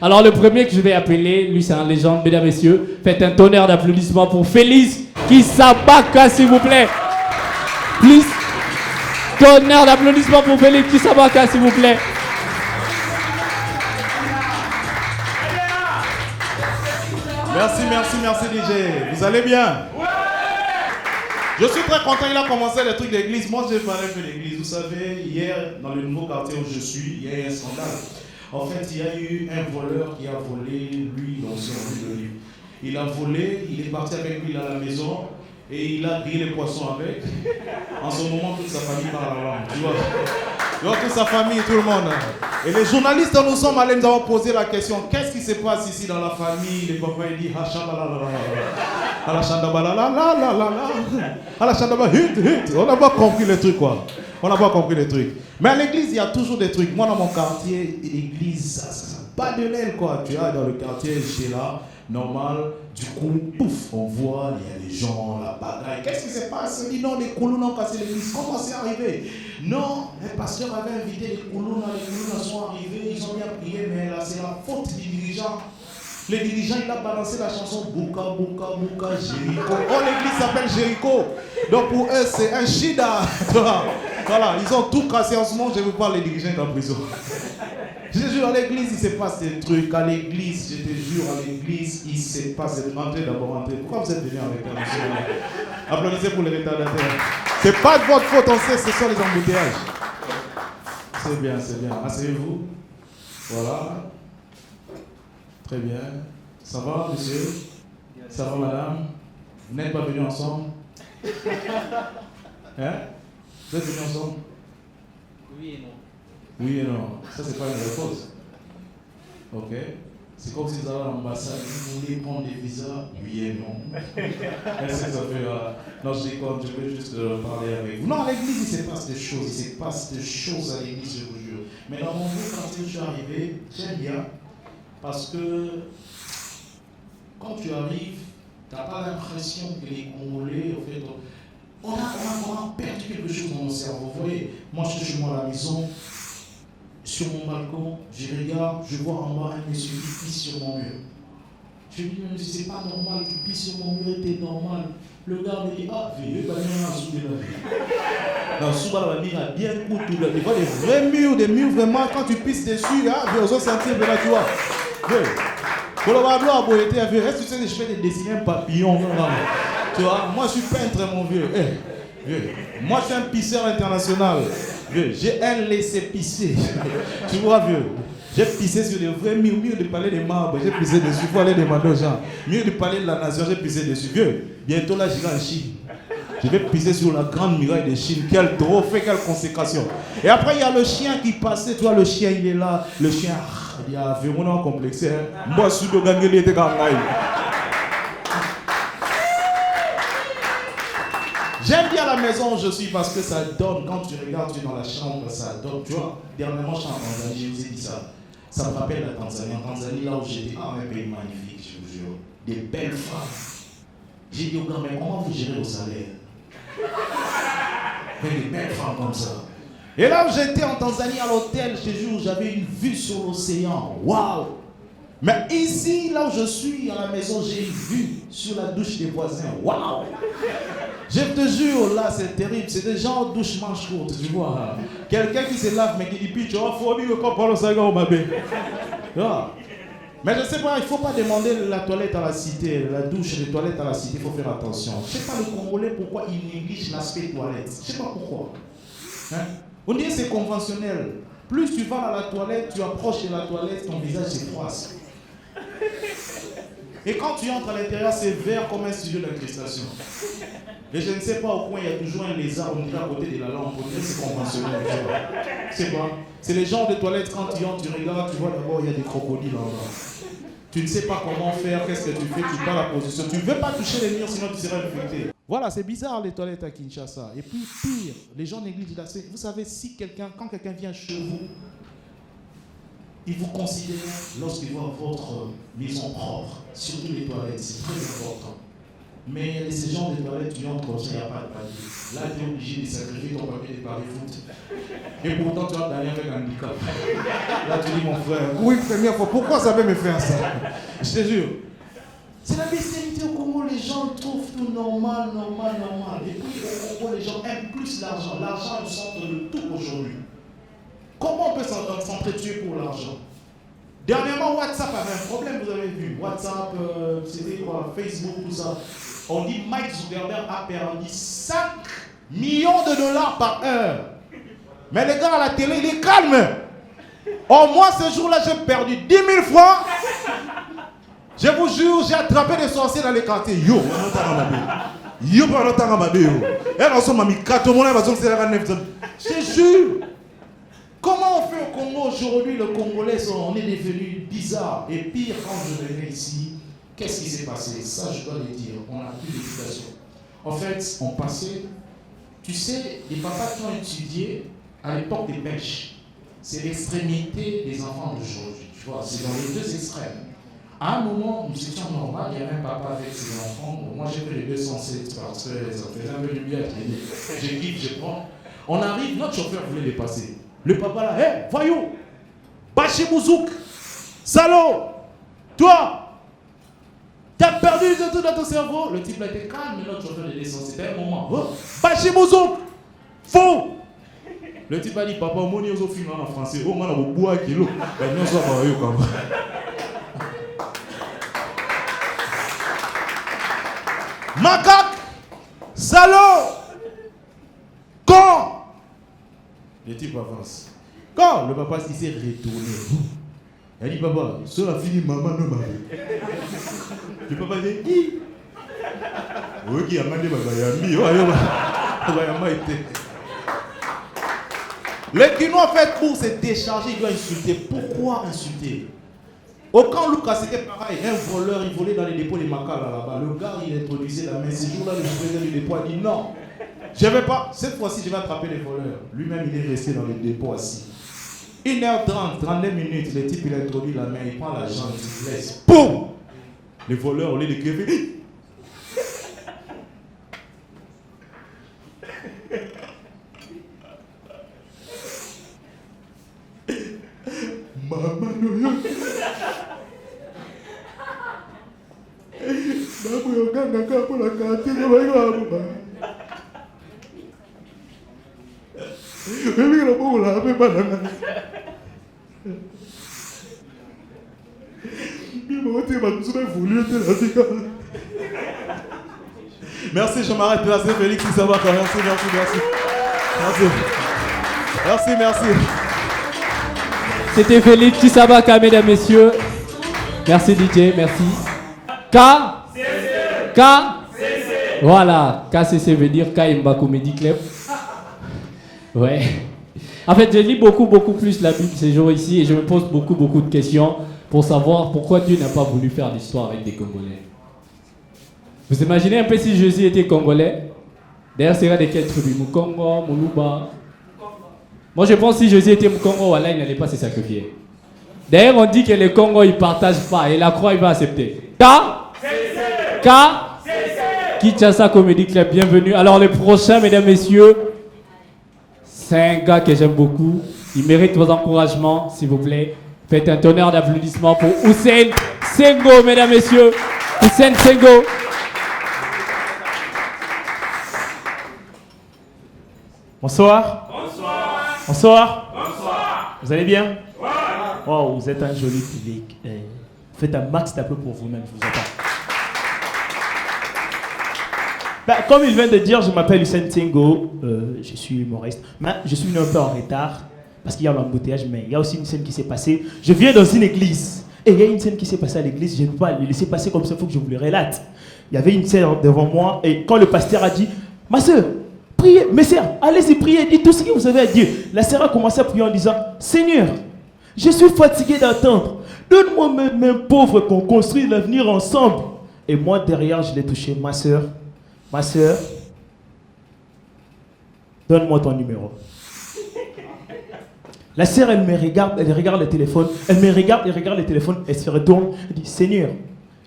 Alors le premier que je vais appeler, lui c'est un légende, mesdames et messieurs. Faites un tonnerre d'applaudissements pour Félix Kisabaka, s'il vous plaît. Plus tonnerre d'applaudissements pour Félix Kisabaka, s'il vous plaît. Merci DJ. Vous allez bien? Je suis très content, il a commencé les trucs d'église. Moi, je parle un peu d'église. Vous savez, hier, dans le nouveau quartier où je suis, il y a eu un scandale. En fait, il y a eu un voleur qui a volé, lui, dans son livre. Il a volé, il est parti avec lui à la maison et il a grillé les poissons avec. En ce moment, toute sa famille parle la langue. Tu vois, toute sa famille, tout le monde. Et les journalistes, nous sommes allés, nous avons posé la question, qu'est-ce qui se passe ici dans la famille? Les papas, ils disent, on n'a pas compris les trucs, quoi. On n'a pas compris les trucs. Mais à l'église, il y a toujours des trucs. Moi, dans mon quartier, l'église, ça pas de l'aile, quoi. Tu vois, dans le quartier, j'étais là, normal. Du coup, pouf, on voit, il y a des gens, la bagaille. Qu'est-ce qui se passe? On dit non, les coulous ont cassé l'église. Comment c'est arrivé? Non, les pasteurs avaient invité les coulous sont arrivés, ils ont bien prié, mais là, c'est la faute du dirigeant. Le dirigeant, il a balancé la chanson Bouka, Bouka, Bouka, Jéricho. Oh, l'église s'appelle Jéricho. Donc pour eux, c'est un shida. Voilà, ils ont tout cassé en ce moment. Je vous parle, les dirigeants sont en prison. Je te jure, à l'église, il se passe des trucs. À l'église, je te jure, à l'église, il se passe des trucs. Entrez d'abord, entrez. Pourquoi vous êtes venus en retard? Applaudissez pour les retardataires. C'est pas de votre faute, on sait, ce sont les embouteillages. C'est bien, c'est bien. Asseyez-vous. Voilà. Très bien. Ça va, monsieur? Ça va, madame? Vous n'êtes pas venus ensemble? Hein? Vous êtes venus ensemble? Oui et non. Oui et non. Ça, c'est pas une réponse. Ok. C'est comme si vous allez à l'ambassade, vous voulez prendre des visas? Oui et non. Est-ce que ça fait. Non, je déconne, je veux juste parler avec vous. Non, à l'église, il se passe des choses. Il se passe des choses à l'église, je vous jure. Mais dans mon vie, quand je suis arrivé, j'aime bien. Parce que quand tu arrives, tu n'as pas l'impression que les Congolais, en fait, on a vraiment perdu quelque chose dans mon cerveau. Vous voyez, moi je suis chez moi à la maison, sur mon balcon, je regarde, je vois en bas un monsieur qui pisse sur mon mur. Je lui dis, mais c'est pas normal, tu pisses sur mon mur, t'es normal. Le gars me dit, ah, vieux, il va venir en souder la vie. Dans Souba, la vie, il a bien coupé. Des fois, des vrais murs, des murs vraiment, quand tu pisses dessus, hein, vous allez sentir de là, tu vois. Pour le voir, reste, tu sais, je fais des dessiner un papillon. Tu vois, moi, je suis peintre, mon vieux. Vieux. Moi, je suis un pisseur international. Vieux. J'ai un laissé-pisser. Tu vois, vieux. J'ai pissé sur les vrais murs du palais des marbres. J'ai pissé dessus. Il faut aller demander aux gens. Mur du palais de la nation, j'ai pissé dessus. Vieux. Bientôt là, j'irai en Chine. Je vais pisser sur la grande muraille de Chine. Quel trophée, quelle consécration. Et après, il y a le chien qui passait. Tu vois, le chien, il est là. Le chien, il y a vraiment complexé. Moi, je suis de gagner les J'aime bien la maison où je suis parce que ça donne, quand tu regardes, tu es dans la chambre, ça donne. Tu vois, dernièrement, je suis en Tanzanie, je vous ai dit ça. Ça me rappelle la Tanzanie. En Tanzanie, là où j'étais, un pays magnifique, je vous jure. Des belles femmes. J'ai dit au gars, mais comment vous gérez vos salaires? Mais des belles femmes comme ça. Et là où j'étais en Tanzanie à l'hôtel, je te jure, j'avais une vue sur l'océan. Waouh! Mais ici, là où je suis, à la maison, j'ai une vue sur la douche des voisins. Waouh! Je te jure, là, c'est terrible. C'est des gens douche manche courte, tu vois. Quelqu'un qui se lave, mais qui dit, puis tu vois, faut bien qu'on parle au Saga au Mabé. Mais je ne sais pas, il ne faut pas demander la toilette à la cité, la douche, les toilettes à la cité, il faut faire attention. Je ne sais pas le Congolais pourquoi il néglige l'aspect toilette. Je ne sais pas pourquoi. Hein? On dirait que c'est conventionnel. Plus tu vas à la toilette, tu approches de la toilette, ton visage se froisse. Et quand tu entres à l'intérieur, c'est vert comme un studio d'incrustation. Et je ne sais pas au coin, il y a toujours un lézard, on dirait à côté de la lampe. On dirait que c'est conventionnel. C'est quoi? C'est les genres de toilettes, quand tu entres, tu regardes, tu vois d'abord, il y a des crocodiles en bas. Tu ne sais pas comment faire, qu'est-ce que tu fais, tu perds la position. Tu ne veux pas toucher les murs, sinon tu seras infecté. Voilà, c'est bizarre les toilettes à Kinshasa. Et puis pire, les gens négligent l'accès. Vous savez, quand quelqu'un vient chez vous, il vous considère lorsqu'il voit votre maison propre, surtout les toilettes, c'est très important. Mais ces gens de toilettes, tu entres comme ça, il n'y a pas de papier. Là, tu es obligé de sacrifier ton papier de Paris Foot. Et pourtant, tu vas d'aller avec un handicap. Là, tu dis, mon frère, oui, première fois, pourquoi ça veut me faire ça? Je te jure. C'est la bestialité au Congo, les gens trouvent tout normal. Et puis au Congo, les gens aiment plus l'argent. L'argent est le centre de tout aujourd'hui. Comment on peut s'entretuer pour l'argent? Dernièrement, WhatsApp avait un problème, vous avez vu. WhatsApp, c'était quoi? Facebook, tout ça. On dit Mike Zuckerberg a perdu 5 millions de dollars par heure. Mais les gars à la télé, il est calme. Au moins, ce jour-là, j'ai perdu 10 000 francs. Je vous jure, j'ai attrapé des sorciers dans les quartiers. Yo, je te jure. Comment on fait au Congo aujourd'hui? Le Congolais, on est devenu bizarre. Et pire, quand je venais ici, qu'est-ce qui s'est passé? Ça, je dois le dire. On n'a plus d'éducation. En fait, on passait. Tu sais, les papas qui ont étudié à l'époque des pêches, c'est l'extrémité des enfants d'aujourd'hui. Tu vois, c'est dans les deux extrêmes. À un moment, nous étions normal, il y avait un papa avec ses enfants. Moi, j'ai fait les 207 parce que ça faisait un peu du bien. Je kiffe, je prends. On arrive, notre chauffeur voulait les passer. Le papa là, hé, voyou, Bachi Mouzouk, salaud, toi, t'as perdu de tout dans ton cerveau. Le type là était calme, mais notre chauffeur est descendu. C'était un moment. Oh, Bachi Mouzouk, faux. Le type a dit, papa, mon nez au film en français. Oh, moi, on a bois kilo. Ben, non, ça va, yo, comme macaque, salaud, con. Le type avance. Quand le papa s'est retourné, il a dit, papa, cela fini, maman ne m'a dit. Le papa dit, hi. Oui, qui a demandé, le Kinois fait pour se décharger, il doit insulter. Pourquoi insulter? Au camp Lucas, c'était pareil. Un voleur, il volait dans les dépôts des Macas là-bas. Le gars, il introduisait la main. Ce jour-là, le président du dépôt a dit non. Je ne vais pas. Cette fois-ci, je vais attraper les voleurs. Lui-même, il est resté dans les dépôts assis. 1h30, 32 minutes, le type, il a introduit la main. Il prend la jambe, il laisse. Boum! Les voleurs, au lieu de crier, maman, merci, je m'arrête là, c'est Félix Kisabaka. Merci. C'était Félix Kisabaka, mesdames, messieurs. Merci DJ, merci. K. Voilà, KCC veut dire Kaimba Comedy Club. Ouais. En fait, je lis beaucoup plus la Bible ces jours ici et je me pose beaucoup de questions pour savoir pourquoi Dieu n'a pas voulu faire l'histoire avec des Congolais. Vous imaginez un peu si Jésus était Congolais? D'ailleurs, c'est de quelle tribu? Mukongo, Muluba. Moi, je pense que si Jésus était Mukongo, voilà, il n'allait pas se sacrifier. D'ailleurs, on dit que les Congo, ils ne partagent pas et la croix, il va accepter. K. Kinshasa Comedy Club, bienvenue. Alors, le prochain, mesdames, messieurs, c'est un gars que j'aime beaucoup. Il mérite vos encouragements, s'il vous plaît. Faites un tonnerre d'applaudissements pour Hussein Sengo, mesdames, messieurs. Hussein Sengo. Bonsoir. Vous allez bien? Wow, vous êtes un joli public. Faites un max d'applaudissements pour vous-même, je vous attends. Comme il vient de dire, je m'appelle Hussein Sengo, je suis humoriste. Mais je suis venu un peu en retard parce qu'il y a l'embouteillage, mais il y a aussi une scène qui s'est passée. Je viens dans une église et il y a une scène qui s'est passée à l'église, je ne peux pas le laisser passer comme ça, il faut que je vous le relate. Il y avait une scène devant moi et quand le pasteur a dit, ma soeur, priez, mes sœurs, allez-y prier, dites tout ce que vous avez à dire. La sœur a commencé à prier en disant, Seigneur, je suis fatigué d'attendre. Donne-moi mes pauvres qu'on construise l'avenir ensemble. Et moi derrière, je l'ai touché, ma soeur, donne-moi ton numéro. La sœur, elle regarde le téléphone, elle regarde le téléphone, elle se retourne, elle dit, Seigneur,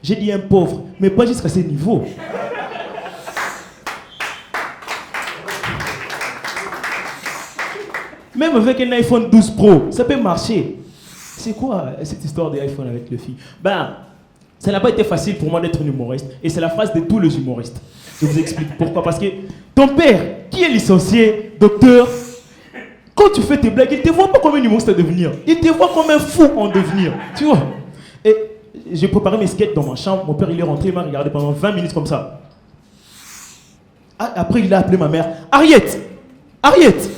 j'ai dit un pauvre, mais pas jusqu'à ce niveau. Même avec un iPhone 12 Pro, ça peut marcher. C'est quoi cette histoire d'iPhone avec les filles? Ben, ça n'a pas été facile pour moi d'être un humoriste. Et c'est la phrase de tous les humoristes. Je vous explique pourquoi. Parce que ton père, qui est licencié, docteur, quand tu fais tes blagues, il ne te voit pas comme un humoriste à devenir. Il te voit comme un fou en devenir. Tu vois? Et j'ai préparé mes skates dans ma chambre. Mon père, il est rentré, il m'a regardé pendant 20 minutes comme ça. Après, il a appelé ma mère. Ariette! Ariette!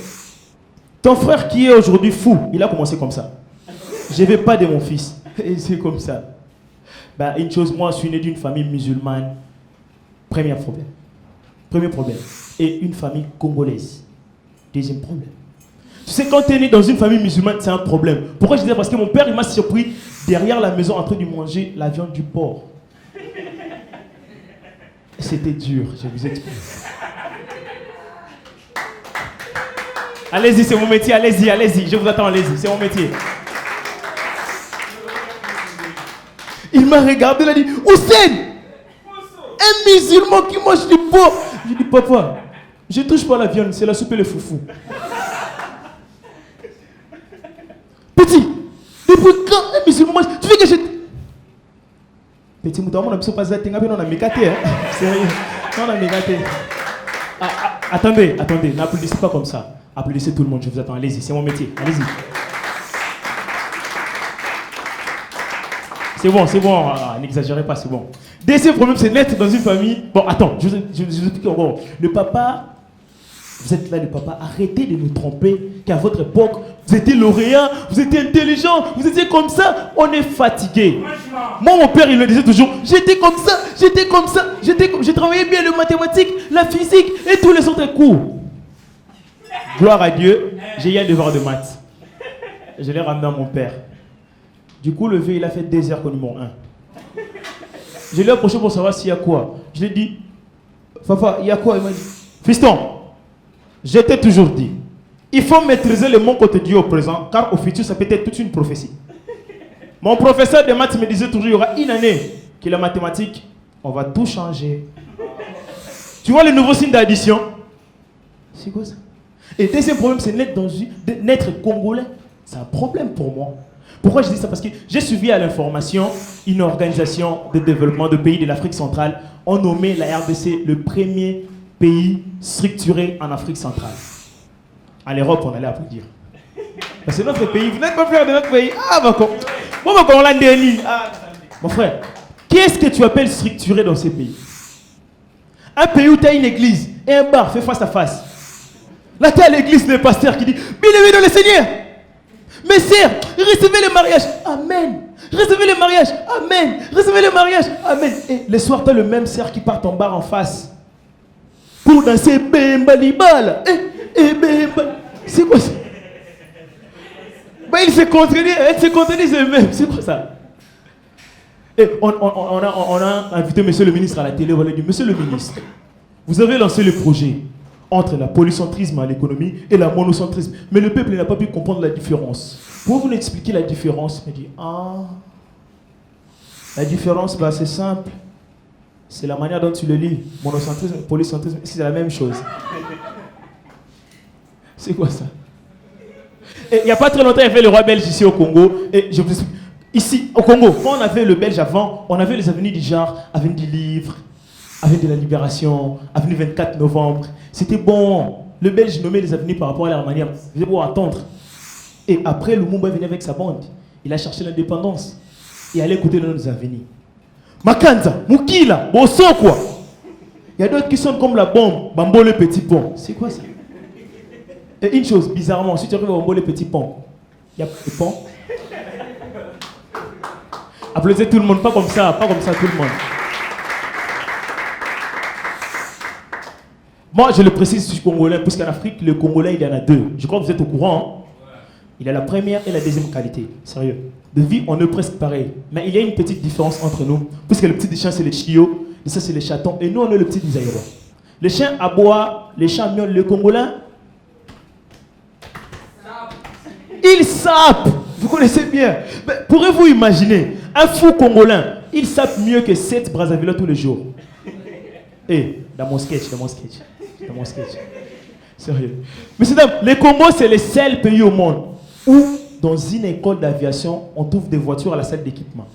Ton frère qui est aujourd'hui fou, il a commencé comme ça. Je ne vais pas de mon fils. Et c'est comme ça. Ben, une chose, moi, je suis né d'une famille musulmane. Premier problème. Premier problème. Et une famille congolaise. Deuxième problème. Tu sais, quand tu es né dans une famille musulmane, c'est un problème. Pourquoi je dis ça? Parce que mon père, il m'a surpris derrière la maison en train de manger la viande du porc. C'était dur, je vous explique. Allez-y, c'est mon métier, allez-y, allez-y, je vous attends, allez-y, c'est mon métier. Il m'a regardé, il a dit, Hussein, un musulman qui mange du porc. Je dis, papa, je touche pas la viande, c'est la soupe et le foufou. Petit, depuis quand un musulman mange, tu veux que je... Petit mouton, on a besoin de passer à Tengabe, on a mécaté, hein. Sérieux, on a mécaté. Attendez, n'applaudissez pas comme ça. Applaudissez tout le monde, je vous attends, allez-y, c'est mon métier, allez-y. C'est bon, n'exagérez pas, c'est bon. Deuxième problème, c'est naître dans une famille. Bon, attends, je vous explique encore. Le papa, vous êtes là, le papa, arrêtez de nous tromper qu'à votre époque, vous étiez lauréat, vous étiez intelligent, vous étiez comme ça, on est fatigué. Moi, mon père, il le disait toujours, j'étais comme ça, j'ai travaillé bien le mathématique, la physique et tous les autres cours. Gloire à Dieu, j'ai eu un devoir de maths. Je l'ai ramené à mon père. Du coup, le vieux, il a fait 2 heures qu'au numéro 1. Je l'ai approché pour savoir s'il y a quoi. Je lui ai dit, Fafa, il y a quoi? Il m'a dit, fiston, je t'ai toujours dit, il faut maîtriser le mot qu'on te dit au présent, car au futur, ça peut être toute une prophétie. Mon professeur de maths me disait toujours, il y aura une année que la mathématique, on va tout changer. Tu vois le nouveau signe d'addition? C'est quoi ça? Et le deuxième problème, c'est n'être congolais. C'est un problème pour moi. Pourquoi je dis ça? Parce que j'ai suivi à l'information une organisation de développement de pays de l'Afrique centrale. On nommait la RDC le premier pays structuré en Afrique centrale. À l'Europe, on allait applaudir. C'est notre pays. Vous n'êtes pas fiers de notre pays. Ah, on l'a déni. Mon frère, qu'est-ce que tu appelles structuré dans ces pays? Un pays où tu as une église et un bar fait face à face. Là, tu as l'église, le pasteur qui dit, bénévez dans le Seigneur. Mes sœurs, recevez le mariage. Amen. Recevez le mariage. Amen. Recevez le mariage. Amen. Et le soir, tu as le même sœur qui part en bar en face. Pour danser Bembalibal. C'est quoi ça? Ils se contredisent eux-mêmes. C'est quoi ça? Et on a invité monsieur le ministre à la télé. On lui a dit, monsieur le ministre, vous avez lancé le projet entre la polycentrisme à l'économie et la monocentrisme. Mais le peuple n'a pas pu comprendre la différence. Pouvez-vous nous expliquer la différence? Il me dit, la différence, c'est simple. C'est la manière dont tu le lis. Monocentrisme, polycentrisme, c'est la même chose. C'est quoi ça? Et il n'y a pas très longtemps, il y avait le roi belge ici au Congo. Et je vous explique. Ici, au Congo, quand on avait le belge avant, on avait les avenues du genre, avenue du livre, avenue de la Libération, avenue 24 novembre. C'était bon. Le belge nommait les avenues par rapport à leur manière. Vous devez pouvoir attendre. Et après, Lumumba venait avec sa bande. Il a cherché l'indépendance. Et allait écouter les avenues. Makanza, Mukila, Bosso quoi. Il y a d'autres qui sont comme la bombe, Bambo le petit pont. C'est quoi ça? Et une chose, bizarrement, si tu arrives à Bambo le petit pont, il y a des ponts. Applaudissez tout le monde, pas comme ça tout le monde. Moi, je le précise, je suis congolais, puisqu'en Afrique, le congolais, il y en a 2. Je crois que vous êtes au courant. Hein? Il a la première et la deuxième qualité. Sérieux. De vie, on est presque pareil. Mais il y a une petite différence entre nous. Puisque le petit des chiens, c'est les chiots. Et ça, c'est les chatons. Et nous, on est le petit des aéros. Les chiens aboient, les chiens miaulent. Le congolais, il sape. Vous connaissez bien. Mais pourrez-vous imaginer, un fou congolais, il sape mieux que 7 Brazzaville tous les jours. Et dans mon sketch. Sérieux. Messieurs, dames, les Congos, c'est le seul pays au monde où, dans une école d'aviation, on trouve des voitures à la salle d'équipement.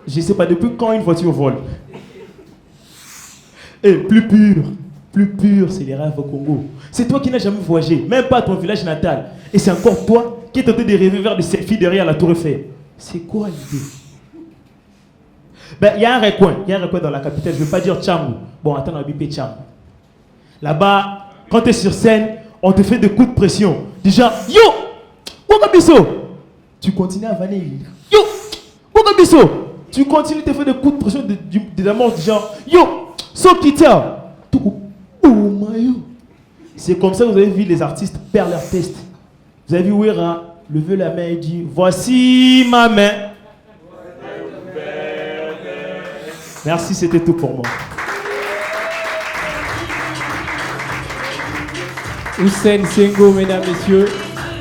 Je ne sais pas depuis quand une voiture vole. Et plus pur, c'est les rêves au Congo. C'est toi qui n'as jamais voyagé, même pas à ton village natal. Et c'est encore toi qui es tenté de rêver vers des selfies derrière la tour Eiffel. C'est quoi l'idée? Ben, il y a un recoin dans la capitale, je ne veux pas dire Tchambou. Bon, attends, on va biper Tchambou. Là-bas, quand tu es sur scène, on te fait des coups de pression. Déjà, yo, Wakabiso, tu continues à vanner. Yo, Wakabiso, tu continues de faire des coups de pression de la mort du genre, yo, Sokita. C'est comme ça que vous avez vu les artistes perdre leur test. Vous avez vu Ouera lever la main et dire, voici ma main. Merci, c'était tout pour moi. Hussein Sengo, mesdames, messieurs.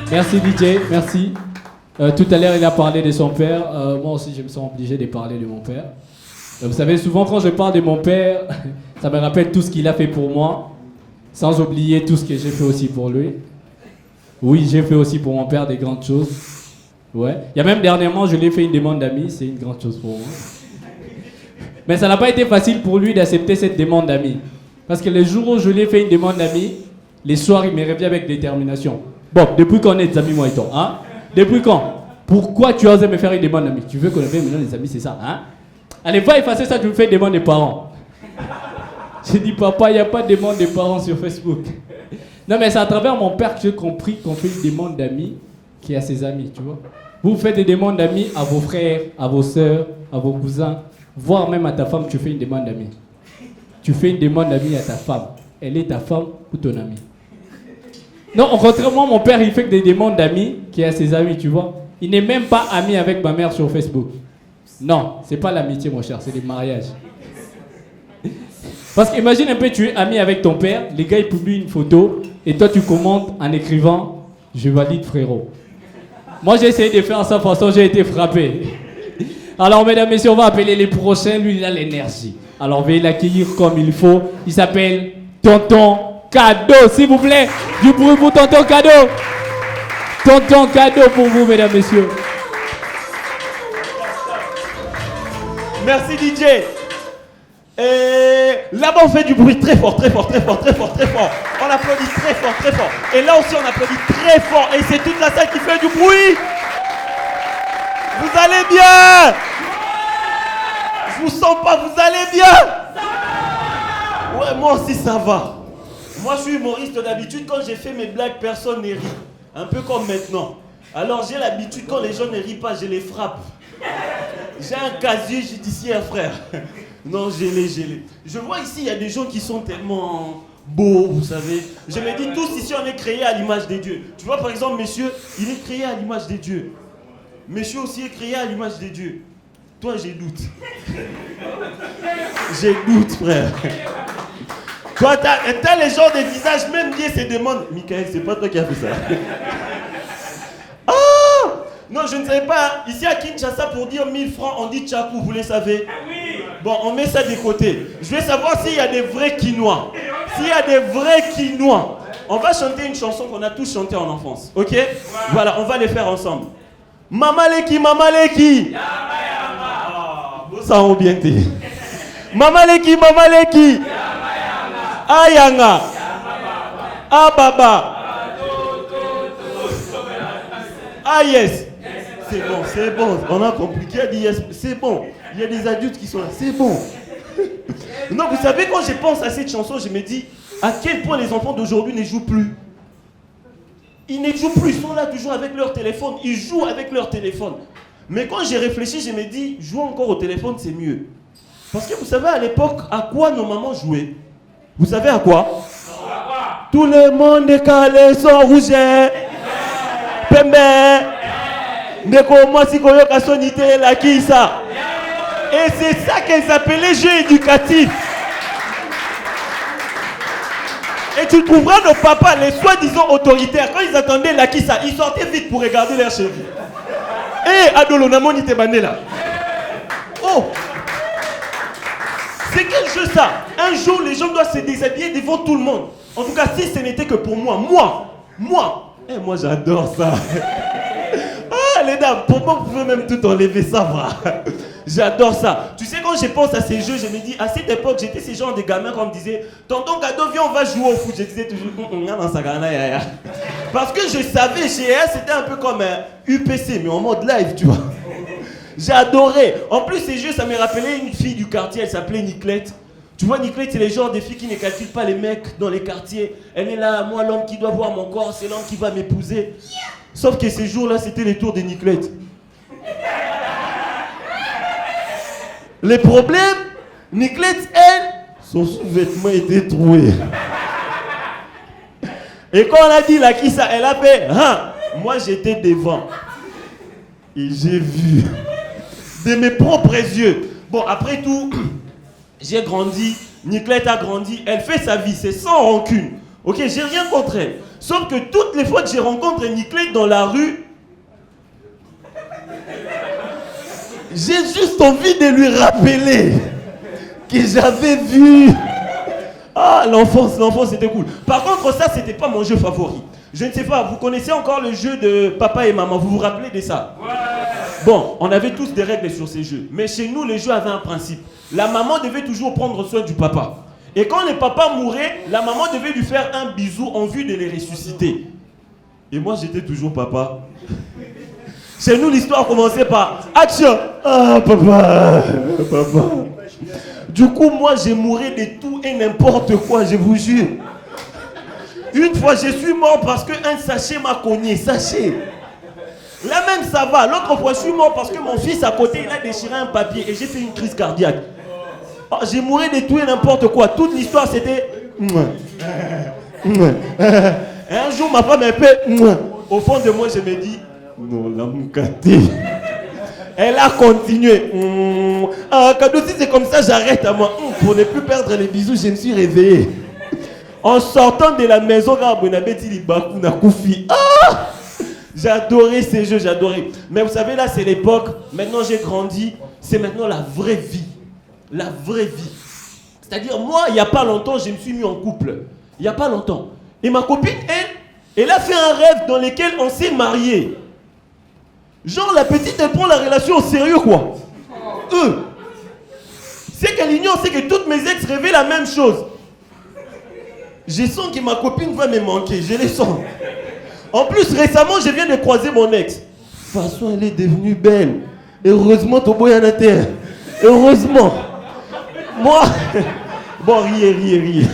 Merci DJ, merci. Tout à l'heure, il a parlé de son père. Moi aussi, je me sens obligé de parler de mon père. Vous savez, souvent quand je parle de mon père, ça me rappelle tout ce qu'il a fait pour moi, sans oublier tout ce que j'ai fait aussi pour lui. Oui, j'ai fait aussi pour mon père des grandes choses. Ouais. Il y a même dernièrement, je lui ai fait une demande d'amis, c'est une grande chose pour moi. Mais ça n'a pas été facile pour lui d'accepter cette demande d'amis. Parce que le jour où je lui ai fait une demande d'amis, les soirs, il me revient avec détermination. Bon, depuis quand on est des amis, moi et toi, hein? Depuis quand? Pourquoi tu osé me faire une demande d'amis? Tu veux qu'on ait maintenant des amis, c'est ça, hein? Allez, va effacer ça, tu me fais une demande des parents. J'ai dit, papa, il n'y a pas de demande des parents sur Facebook. Non, mais c'est à travers mon père que j'ai compris qu'on fait une demande d'amis qui est à ses amis, tu vois. Vous faites des demandes d'amis à vos frères, à vos sœurs, à vos cousins, voire même à ta femme, tu fais une demande d'amis. Tu fais une demande d'amis à ta femme. Elle est ta femme ou ton ami. Non, contrairement, mon père, il fait que des demandes d'amis qui est à ses amis, tu vois. Il n'est même pas ami avec ma mère sur Facebook. Non, c'est pas l'amitié, mon cher, c'est le mariage. Parce qu'imagine un peu, tu es ami avec ton père, les gars ils publient une photo, et toi tu commentes en écrivant « Je valide frérot ». Moi j'ai essayé de faire ça, de toute façon j'ai été frappé. Alors mesdames, messieurs, on va appeler les prochains, lui il a l'énergie. Alors veuillez l'accueillir comme il faut, il s'appelle Tonton Cadeau, s'il vous plaît, du bruit pour Tonton Cadeau. Tonton Cadeau pour vous mesdames, messieurs. Merci DJ. Et là-bas on fait du bruit très fort, très fort, très fort, très fort, très fort. On applaudit très fort, très fort. Et là aussi on applaudit très fort. Et c'est toute la salle qui fait du bruit. Vous allez bien? Je vous sens pas, vous allez bien? Ouais, moi aussi ça va. Moi je suis humoriste d'habitude, quand j'ai fait mes blagues, personne ne rit. Un peu comme maintenant. Alors j'ai l'habitude, quand les gens ne rient pas, je les frappe. J'ai un casier judiciaire, frère. Non, gelé. Je vois ici, il y a des gens qui sont tellement beaux, vous savez. Je me dis, tous ici, on est créés à l'image des dieux. Tu vois, par exemple, monsieur, il est créé à l'image des dieux. Monsieur aussi est créé à l'image des dieux. Toi, j'ai doute. J'ai doute, frère. Toi, t'as les gens des visages, même Dieu se demande, Michael, c'est pas toi qui as fait ça. Ah! Non, je ne savais pas. Ici à Kinshasa, pour dire 1000 francs, on dit tchakou, vous les savez? Bon, on met ça de côté. Je vais savoir s'il y a des vrais Quinois. S'il y a des vrais Quinois, on va chanter une chanson qu'on a tous chantée en enfance. Ok? Voilà, on va les faire ensemble. Mamaleki, mamaleki. Ah, ça on bien dit. Mamaleki, mamaleki. Ayanga. Ababa. Ah yes. C'est bon. On a compris. Qui a dit yes? C'est bon. Il y a des adultes qui sont là. C'est bon. Non, vous savez, quand je pense à cette chanson, je me dis à quel point les enfants d'aujourd'hui ne jouent plus. Ils ne jouent plus. Ils sont là toujours avec leur téléphone. Ils jouent avec leur téléphone. Mais quand j'ai réfléchi, je me dis, jouer encore au téléphone, c'est mieux. Parce que vous savez, à l'époque, à quoi nos mamans jouaient? Vous savez à quoi? Tout le monde est calé, son rouge. Pembe. Ndeko mwasi koyoka sonité la qui ça. Et c'est ça qu'ils appelaient jeu éducatif. Et tu trouveras nos papas, les soi-disant autoritaires, quand ils attendaient la qui ça, ils sortaient vite pour regarder leurs cheveux. Eh, Adolo Namoni Tebanela. Oh! C'est quel jeu ça? Un jour, les gens doivent se déshabiller devant tout le monde. En tout cas, si ce n'était que pour moi, moi, j'adore ça. Ah, les dames, pour moi, vous pouvez même tout enlever, ça va. J'adore ça. Tu sais, quand je pense à ces jeux, je me dis, à cette époque, j'étais ces genre de gamins qui me disaient, tonton Gado, viens, on va jouer au foot. Je disais toujours, parce que je savais, chez elle, c'était un peu comme un UPC, mais en mode live, tu vois. J'ai adoré. En plus, ces jeux, ça me rappelait une fille du quartier, elle s'appelait Niclette. Tu vois, Niclette, c'est les genres de filles qui ne calculent pas les mecs dans les quartiers. Elle est là, moi, l'homme qui doit voir mon corps, c'est l'homme qui va m'épouser. Sauf que ces jours-là, c'était les tours de Niclette. Les problèmes, Niclette, elle, son sous-vêtement était troué. Et quand on a dit là, qui ça, elle a fait, hein, moi j'étais devant. Et j'ai vu, de mes propres yeux. Bon, après tout, j'ai grandi, Niclette a grandi, elle fait sa vie, c'est sans rancune. Ok, j'ai rien contre elle. Sauf que toutes les fois que j'ai rencontré Niclette dans la rue, j'ai juste envie de lui rappeler que j'avais vu. Ah, l'enfance c'était cool. Par contre, ça, c'était pas mon jeu favori. Je ne sais pas, vous connaissez encore le jeu de papa et maman, vous vous rappelez de ça? Ouais. Bon, on avait tous des règles sur ces jeux. Mais chez nous, les jeux avaient un principe. La maman devait toujours prendre soin du papa. Et quand le papa mourait, la maman devait lui faire un bisou en vue de les ressusciter. Et moi, j'étais toujours papa. Chez nous, l'histoire commençait par action. Ah, papa. Du coup, moi, j'ai mouru de tout et n'importe quoi, je vous jure. Une fois, je suis mort parce qu'un sachet m'a cogné. Sachet. Là même, ça va. L'autre fois, je suis mort parce que mon fils à côté, il a déchiré un papier et j'ai fait une crise cardiaque. Oh, j'ai mouru de tout et n'importe quoi. Toute l'histoire, c'était... Et un jour, ma femme m'a fait... Au fond de moi, je me dis... Non, la moukati. Elle a continué. Ah, Kado, si c'est comme ça, j'arrête à moi. Pour ne plus perdre les bisous, je me suis réveillé. En sortant de la maison, j'ai adoré ces jeux, j'ai adoré. Mais vous savez, là, c'est l'époque. Maintenant, j'ai grandi. C'est maintenant la vraie vie. La vraie vie. C'est-à-dire, moi, il n'y a pas longtemps, je me suis mis en couple. Il n'y a pas longtemps. Et ma copine, elle a fait un rêve dans lequel on s'est mariés. Genre, la petite, elle prend la relation au sérieux, quoi. C'est qu'elle ignore, c'est que toutes mes ex rêvaient la même chose. Je sens que ma copine va me manquer, je le sens. En plus, récemment, je viens de croiser mon ex. De toute façon, elle est devenue belle. Heureusement, Tobo y en a terre. Heureusement. Moi... Bon, riez.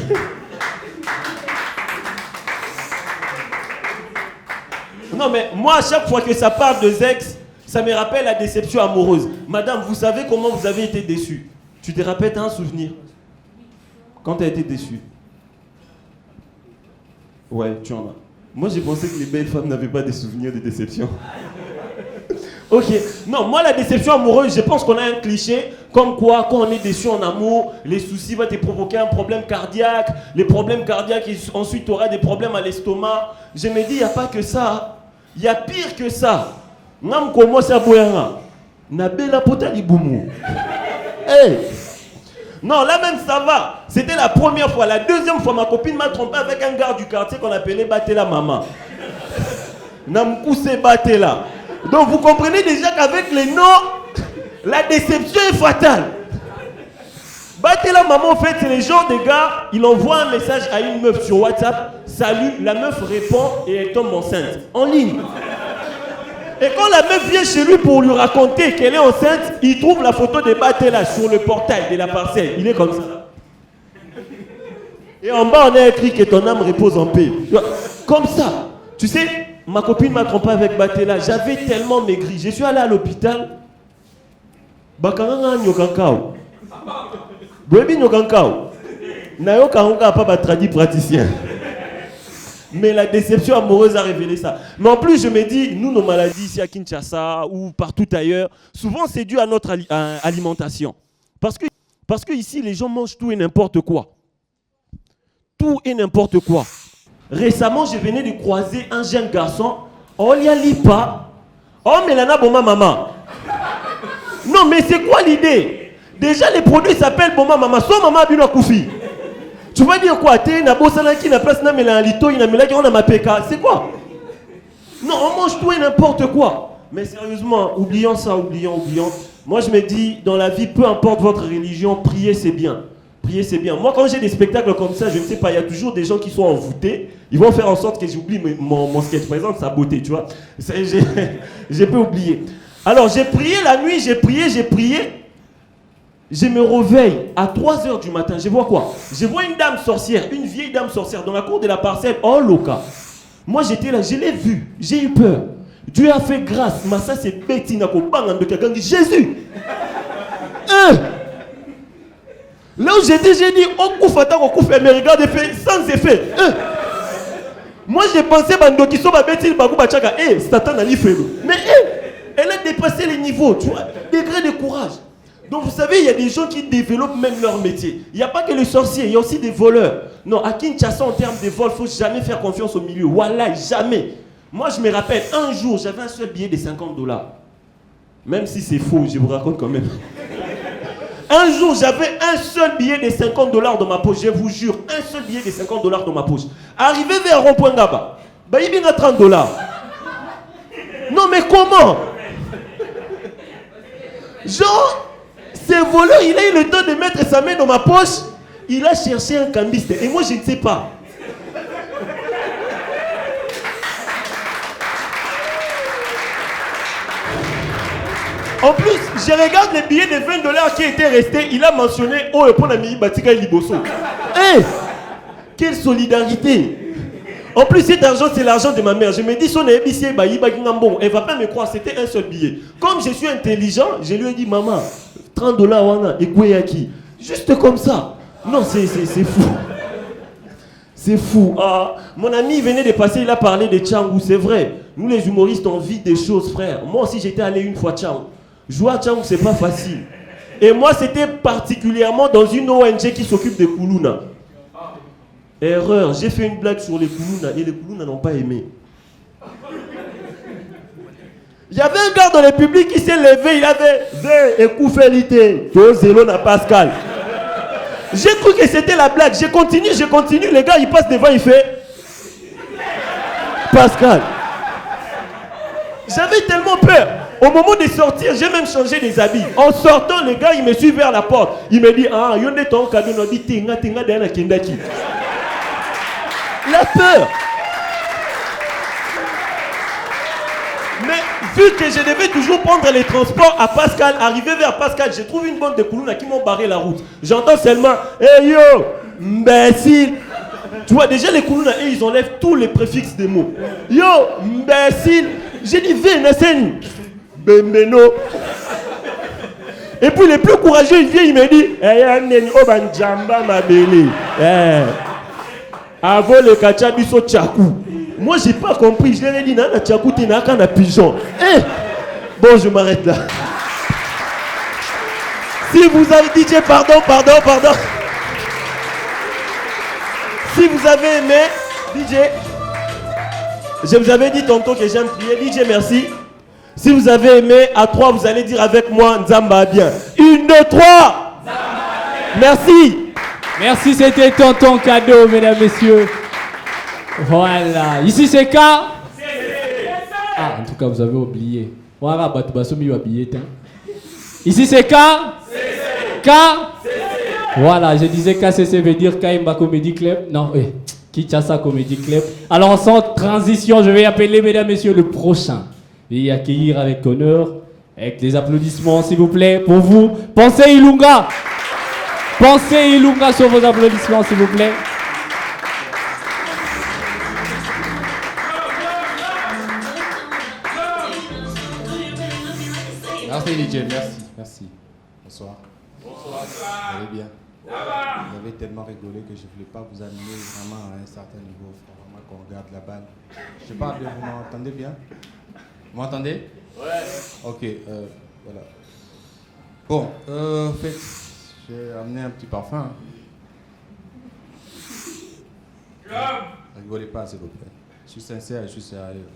Non, mais moi, à chaque fois que ça parle de ex, ça me rappelle la déception amoureuse. Madame, vous savez comment vous avez été déçue? Tu te rappelles un souvenir? Quand tu as été déçue? Ouais, tu en as. Moi, j'ai pensé que les belles femmes n'avaient pas de souvenirs de déception. Ok. Non, moi, la déception amoureuse, je pense qu'on a un cliché comme quoi, quand on est déçu en amour, les soucis vont te provoquer un problème cardiaque. Les problèmes cardiaques, ensuite, tu auras des problèmes à l'estomac. Je me dis, il n'y a pas que ça. Il y a pire que ça. Nam commence à boire. Nabela potali boumou. Hey! Non, là même ça va. C'était la première fois. La deuxième fois, ma copine m'a trompé avec un gars du quartier qu'on appelait Batela Maman. Namkouse Batela. Donc vous comprenez déjà qu'avec les noms, la déception est fatale. Batela Maman, en fait, c'est les genres de gars, il envoie un message à une meuf sur WhatsApp. Salut, la meuf répond et elle tombe enceinte. En ligne. Et quand la meuf vient chez lui pour lui raconter qu'elle est enceinte, il trouve la photo de Batela sur le portail de la parcelle. Il est comme ça. Et en bas, on a écrit que ton âme repose en paix. Comme ça. Tu sais, ma copine m'a trompé avec Batela. J'avais tellement maigri. Je suis allé à l'hôpital. Bakanga nyokankao. Bwebi nyokankao. Nayoka honga pas tradi praticien. Mais la déception amoureuse a révélé ça. Mais en plus, je me dis, nous, nos maladies ici à Kinshasa ou partout ailleurs, souvent c'est dû à notre alimentation. Parce que ici, les gens mangent tout et n'importe quoi. Tout et n'importe quoi. Récemment, je venais de croiser un jeune garçon. Oh, il y a lipa. Oh, mais là, Boma Maman. Non, mais c'est quoi l'idée? Déjà, les produits s'appellent Boma Maman. Soit Maman Bino Koufi. Tu vas dire quoi? T'es na bosala qui na place na melanito, il na melaki on a ma PK. C'est quoi? Non, on mange tout et n'importe quoi. Mais sérieusement, oublions ça, oublions. Moi, je me dis, dans la vie, peu importe votre religion, prier, c'est bien. Prier, c'est bien. Moi, quand j'ai des spectacles comme ça, je ne sais pas, il y a toujours des gens qui sont envoûtés. Ils vont faire en sorte que j'oublie mon sketch présent, sa beauté, tu vois. J'ai peu oublié. Alors, j'ai prié la nuit, j'ai prié. Je me réveille à 3h du matin. Je vois quoi? Je vois une dame sorcière, une vieille dame sorcière dans la cour de la parcelle. Oh, Loka. Moi, j'étais là, je l'ai vu. J'ai eu peur. Dieu a fait grâce. Mais ça, c'est Bettina Kobanga de quelqu'un qui dit Jésus. Là où j'ai dit, on couffe, mais regarde, effet, sans effet. Moi, j'ai pensé, Bando qui sont à Bettina Bagouba-Tchaka. Satan a fait. Mais elle a dépassé les niveaux, tu vois, degré de courage. Donc, vous savez, il y a des gens qui développent même leur métier. Il n'y a pas que les sorciers, il y a aussi des voleurs. Non, à Kinshasa, en termes de vol, il ne faut jamais faire confiance au milieu. Wallah, jamais. Moi, je me rappelle, un jour, j'avais un seul billet de $50. Même si c'est faux, je vous raconte quand même. Un jour, j'avais un seul billet de $50 dans ma poche. Je vous jure, un seul billet de $50 dans ma poche. Arrivé vers Rond-Point Gaba, il y a $30. Non, mais comment? Genre, ce voleur, il a eu le temps de mettre sa main dans ma poche. Il a cherché un cambiste. Et moi, je ne sais pas. En plus, je regarde les billets de $20 qui étaient restés. Il a mentionné Oh, et pour l'ami Batika et Liboso. Quelle solidarité! En plus, cet argent, c'est l'argent de ma mère. Je me dis, son ABC, elle ne va pas me croire, c'était un seul billet. Comme je suis intelligent, je lui ai dit, maman, $30, et Kouéaki. Juste comme ça. Non, c'est fou. C'est fou. Ah, mon ami venait de passer, il a parlé de Tchangou, c'est vrai. Nous, les humoristes, on vit des choses, frère. Moi aussi, j'étais allé une fois à Tchangou. Jouer à Tchangou, c'est pas facile. Et moi, c'était particulièrement dans une ONG qui s'occupe des Koulouna. Erreur, j'ai fait une blague sur les Koulouna et les Koulouna n'ont pas aimé. Il y avait un gars dans le public qui s'est levé, il avait Vé et Koufélité, Zélona Pascal. J'ai cru que c'était la blague, je continue, le gars il passe devant, il fait Pascal. J'avais tellement peur. Au moment de sortir, j'ai même changé des habits. En sortant, le gars il me suit vers la porte. Il me dit Ah, yonde ton cadeau, on dit Tinga Dana Kendaki. La peur. Mais vu que je devais toujours prendre les transports à Pascal, arrivé vers Pascal, j'ai trouvé une bande de Koulouna qui m'ont barré la route. J'entends seulement Hey yo, imbécile. Tu vois, déjà les Koulouna, ils enlèvent tous les préfixes des mots. Yo, imbécile. J'ai dit Vénasen, Bembeno. Et puis les plus courageux, il vient, il me dit Hey, Obanjamba Mabele. Avant le kachabiso tchakou. Moi, j'ai pas compris. Je leur ai dit, Nana tchakou, t'es n'a pigeon. Bon, je m'arrête là. Si vous avez dit, pardon. Si vous avez aimé, DJ, je vous avais dit tantôt que j'aime prier. DJ, merci. Si vous avez aimé, à 3, vous allez dire avec moi, Nzamba bien. 1, 2, 3. Merci. Merci, c'était tonton cadeau, mesdames, messieurs. Voilà. Ici, c'est K. Ah, en tout cas, vous avez oublié. Voilà, ici, c'est K. K. Voilà, je disais KCC veut dire Kaimba Comedy Club. Non, Kinshasa Comedy Club. Alors, sans transition, je vais appeler, mesdames, messieurs, le prochain. Et accueillir avec honneur, avec des applaudissements, s'il vous plaît, pour vous. Pensez Ilunga. Pensez Ilunga sur vos applaudissements, s'il vous plaît. Merci DJ, merci. Bonsoir. Vous allez bien? Vous avez tellement rigolé que je ne voulais pas vous amener vraiment à un certain niveau. Il faut vraiment qu'on regarde la balle. Je parle bien, vous m'entendez bien? Vous m'entendez? Ouais. Ok, voilà. Bon, en fait, j'ai amené un petit parfum. Rigolez pas, s'il vous plaît. Je suis sincère, je suis sérieux.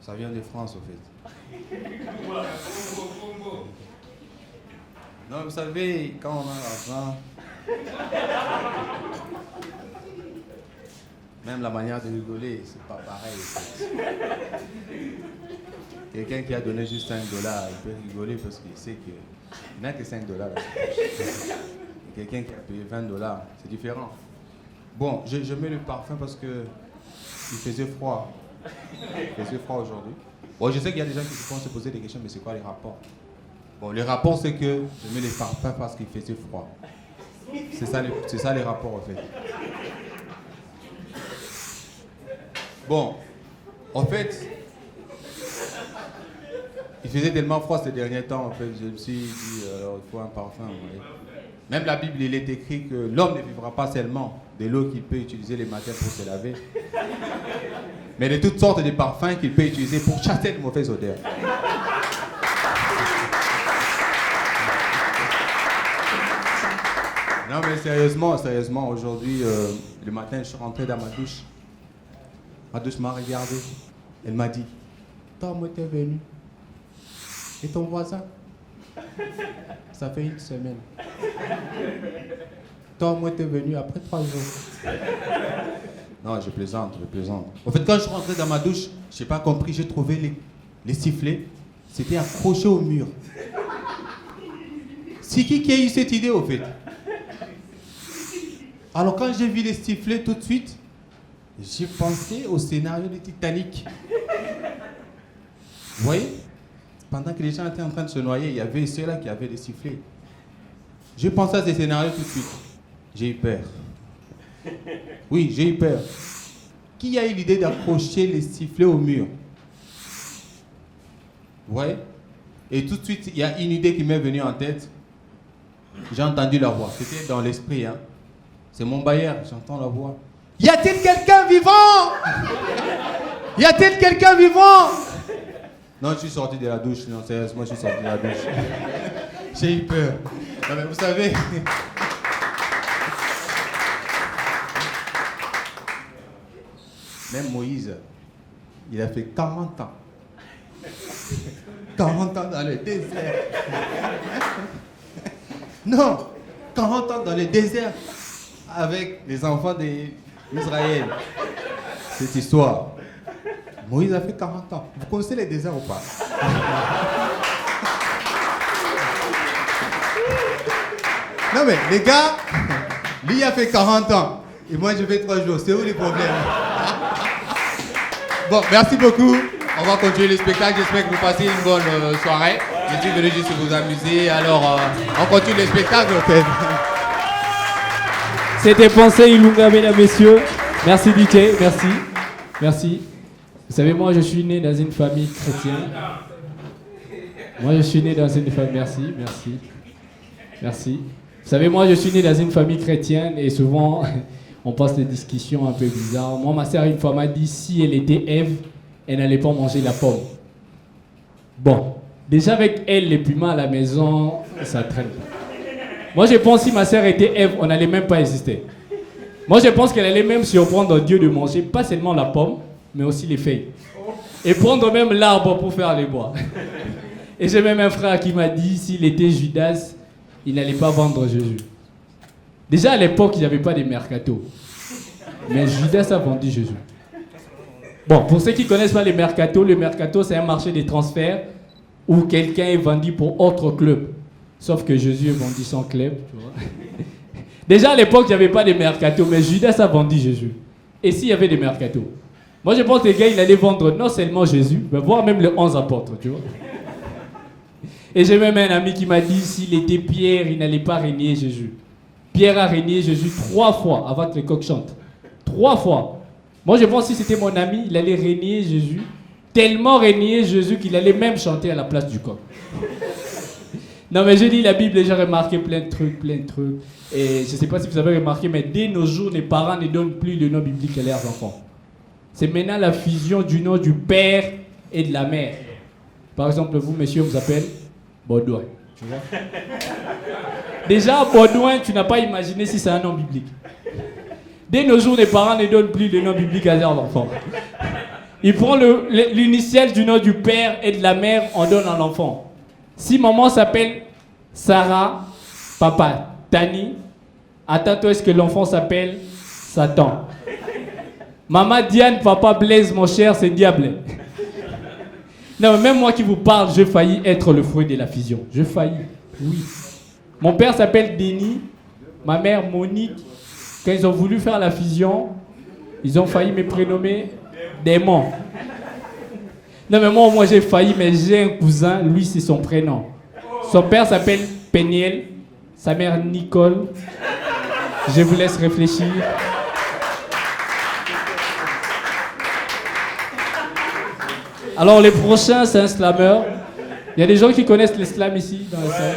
Ça vient de France, au fait. Non, vous savez, quand on a l'argent, Même la manière de rigoler, c'est pas pareil. Quelqu'un qui a donné juste $5, il peut rigoler parce qu'il sait qu'il n'a que $5. Quelqu'un qui a payé $20, c'est différent. Bon, je mets le parfum parce que il faisait froid. Il faisait froid aujourd'hui. Bon, je sais qu'il y a des gens qui vont se poser des questions, mais c'est quoi les rapports? Bon, le rapport, c'est que je mets les parfums parce qu'il faisait froid. C'est ça les rapports, en fait. Bon, en fait, il faisait tellement froid ces derniers temps, en fait, je me suis dit, alors, il faut un parfum. Ouais. Même la Bible, il est écrit que l'homme ne vivra pas seulement de l'eau qu'il peut utiliser les matins pour se laver, mais de toutes sortes de parfums qu'il peut utiliser pour chasser de mauvaises odeurs. Non mais sérieusement, aujourd'hui, le matin, je suis rentré dans ma douche. Ma douche m'a regardé. Elle m'a dit, toi, moi, t'es venu. Et ton voisin? Ça fait 1 semaine. Toi, moi, t'es venu après 3 jours. Non, je plaisante. En fait, quand je suis rentré dans ma douche, je n'ai pas compris, j'ai trouvé les sifflets. C'était accroché au mur. C'est qui a eu cette idée, au fait? Alors, quand j'ai vu les sifflets tout de suite, j'ai pensé au scénario du Titanic. Vous voyez? Pendant que les gens étaient en train de se noyer, il y avait ceux-là qui avaient des sifflets. J'ai pensé à ces scénarios tout de suite. J'ai eu peur. Oui, j'ai eu peur. Qui a eu l'idée d'accrocher les sifflets au mur? Vous voyez? Et tout de suite, il y a une idée qui m'est venue en tête. J'ai entendu la voix. C'était dans l'esprit, hein. C'est mon bailleur, j'entends la voix. Y a-t-il quelqu'un vivant? Y a-t-il quelqu'un vivant? Non, je suis sorti de la douche. Non, sérieusement, je suis sorti de la douche. J'ai eu peur. Non, mais vous savez... Même Moïse, il a fait 40 ans. 40 ans dans le désert. Non, 40 ans dans le désert avec les enfants d'Israël. Cette histoire. Moïse a fait 40 ans. Vous connaissez les déserts ou pas? Non mais les gars, lui a fait 40 ans. Et moi je fais 3 jours. C'est où les problèmes? Bon, merci beaucoup. On va continuer le spectacle. J'espère que vous passez une bonne soirée. Je suis venu juste vous amuser. Alors, on continue le spectacle. C'était Pensée Ilunga, mesdames, messieurs. Merci DJ, merci. Merci. Vous savez, moi je suis né dans une famille chrétienne. Merci. Vous savez, moi je suis né dans une famille chrétienne et souvent on passe des discussions un peu bizarres. Moi, ma sœur une fois m'a dit si elle était Ève, elle n'allait pas manger la pomme. Bon, déjà avec elle, les piments à la maison, ça traîne. Moi je pense que si ma sœur était Ève, on n'allait même pas exister. Moi je pense qu'elle allait même surprendre Dieu de manger pas seulement la pomme, mais aussi les feuilles. Et prendre même l'arbre pour faire les bois. Et j'ai même un frère qui m'a dit s'il était Judas, il n'allait pas vendre Jésus. Déjà à l'époque, il n'y avait pas de mercato. Mais Judas a vendu Jésus. Bon, pour ceux qui ne connaissent pas le mercato c'est un marché de transfert où quelqu'un est vendu pour autre club. Sauf que Jésus est vendu son club. Tu vois. Déjà à l'époque, il n'y avait pas de mercato, mais Judas a vendu Jésus. Et s'il y avait des mercato? Moi, je pense que les gars, il allait vendre non seulement Jésus, mais voire même les 11 apôtres, tu vois. Et j'ai même un ami qui m'a dit, s'il était Pierre, il n'allait pas régner Jésus. Pierre a régné Jésus 3 fois avant que le coq chante. 3 fois. Moi, je pense que si c'était mon ami, il allait régner Jésus. Tellement régner Jésus qu'il allait même chanter à la place du coq. Non, mais j'ai dit la Bible, j'ai remarqué plein de trucs. Et je ne sais pas si vous avez remarqué, mais dès nos jours, les parents ne donnent plus le nom biblique à leurs enfants. C'est maintenant la fusion du nom du père et de la mère. Par exemple, vous, monsieur, on vous appelle Baudouin. Tu vois? Déjà, Baudouin, tu n'as pas imaginé si c'est un nom biblique. Dès nos jours, les parents ne donnent plus le nom biblique à leurs enfants. Ils prennent l'initiale du nom du père et de la mère, on donne à l'enfant. Si maman s'appelle Sarah, papa Tani, Attends-toi, est-ce que l'enfant s'appelle Satan? Maman Diane, papa Blaise, mon cher, c'est diable. Non, mais même moi qui vous parle, je faillis être le fruit de la fusion. Je faillis, oui. Mon père s'appelle Denis, ma mère Monique. Quand ils ont voulu faire la fusion, ils ont failli me prénommer Démon. Non, mais moi j'ai failli, mais j'ai un cousin, lui c'est son prénom. Son père s'appelle Péniel, sa mère Nicole. Je vous laisse réfléchir. Alors les prochains, c'est un slammer. Il y a des gens qui connaissent les slams ici dans la salle.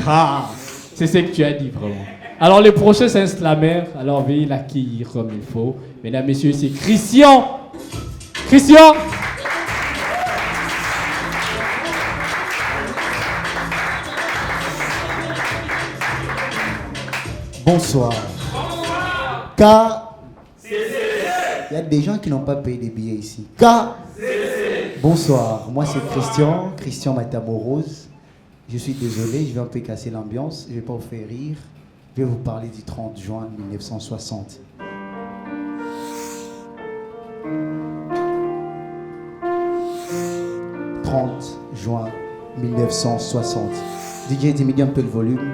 Ah, c'est ce que tu as dit vraiment. Alors les prochains, c'est un slammer. Alors veuillez l'accueillir comme il faut. Mesdames, messieurs, c'est Christian. Christian. Bonsoir. K. Il y a des gens qui n'ont pas payé des billets ici. K. Bonsoir. Moi c'est Christian Matamorose. Je suis désolé, je vais un peu casser l'ambiance. Je ne vais pas vous faire rire. Je vais vous parler du 30 juin 1960. « 30 juin 1960. DJ, diminue un peu le volume.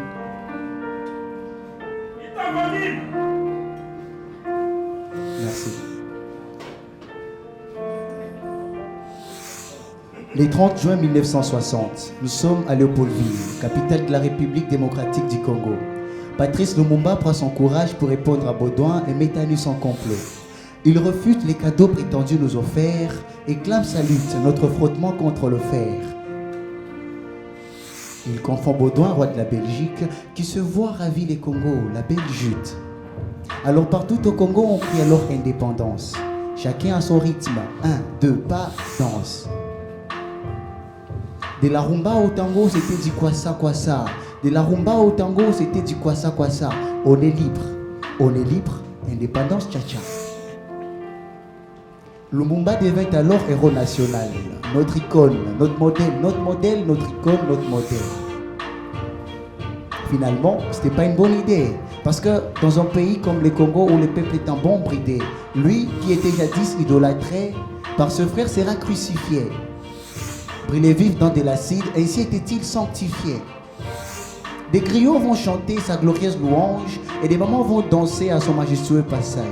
Merci. Le 30 juin 1960, nous sommes à Léopoldville, capitale de la République démocratique du Congo. Patrice Lumumba prend son courage pour répondre à Baudouin et met à nu son complot. Il refute les cadeaux prétendus nous offerts et clame sa lutte, notre frottement contre le fer. Il confond Baudouin, roi de la Belgique, qui se voit ravir les Congos, la belle jute. Alors partout au Congo, on crie alors indépendance. Chacun a son rythme, 1, 2, pas, danse. De la rumba au tango, c'était du kwasa kwasa. De la rumba au tango, c'était du kwasa kwasa. On est libre, indépendance tcha-tcha. Lumumba devint alors héros national. Notre icône, notre modèle, notre icône, notre modèle. Finalement, c'était pas une bonne idée. Parce que dans un pays comme le Congo où le peuple est en bon bridé, lui qui était jadis idolâtré, par ce frère sera crucifié. Brûlé vif dans de l'acide, ainsi était-il sanctifié. Des griots vont chanter sa glorieuse louange et des mamans vont danser à son majestueux passage.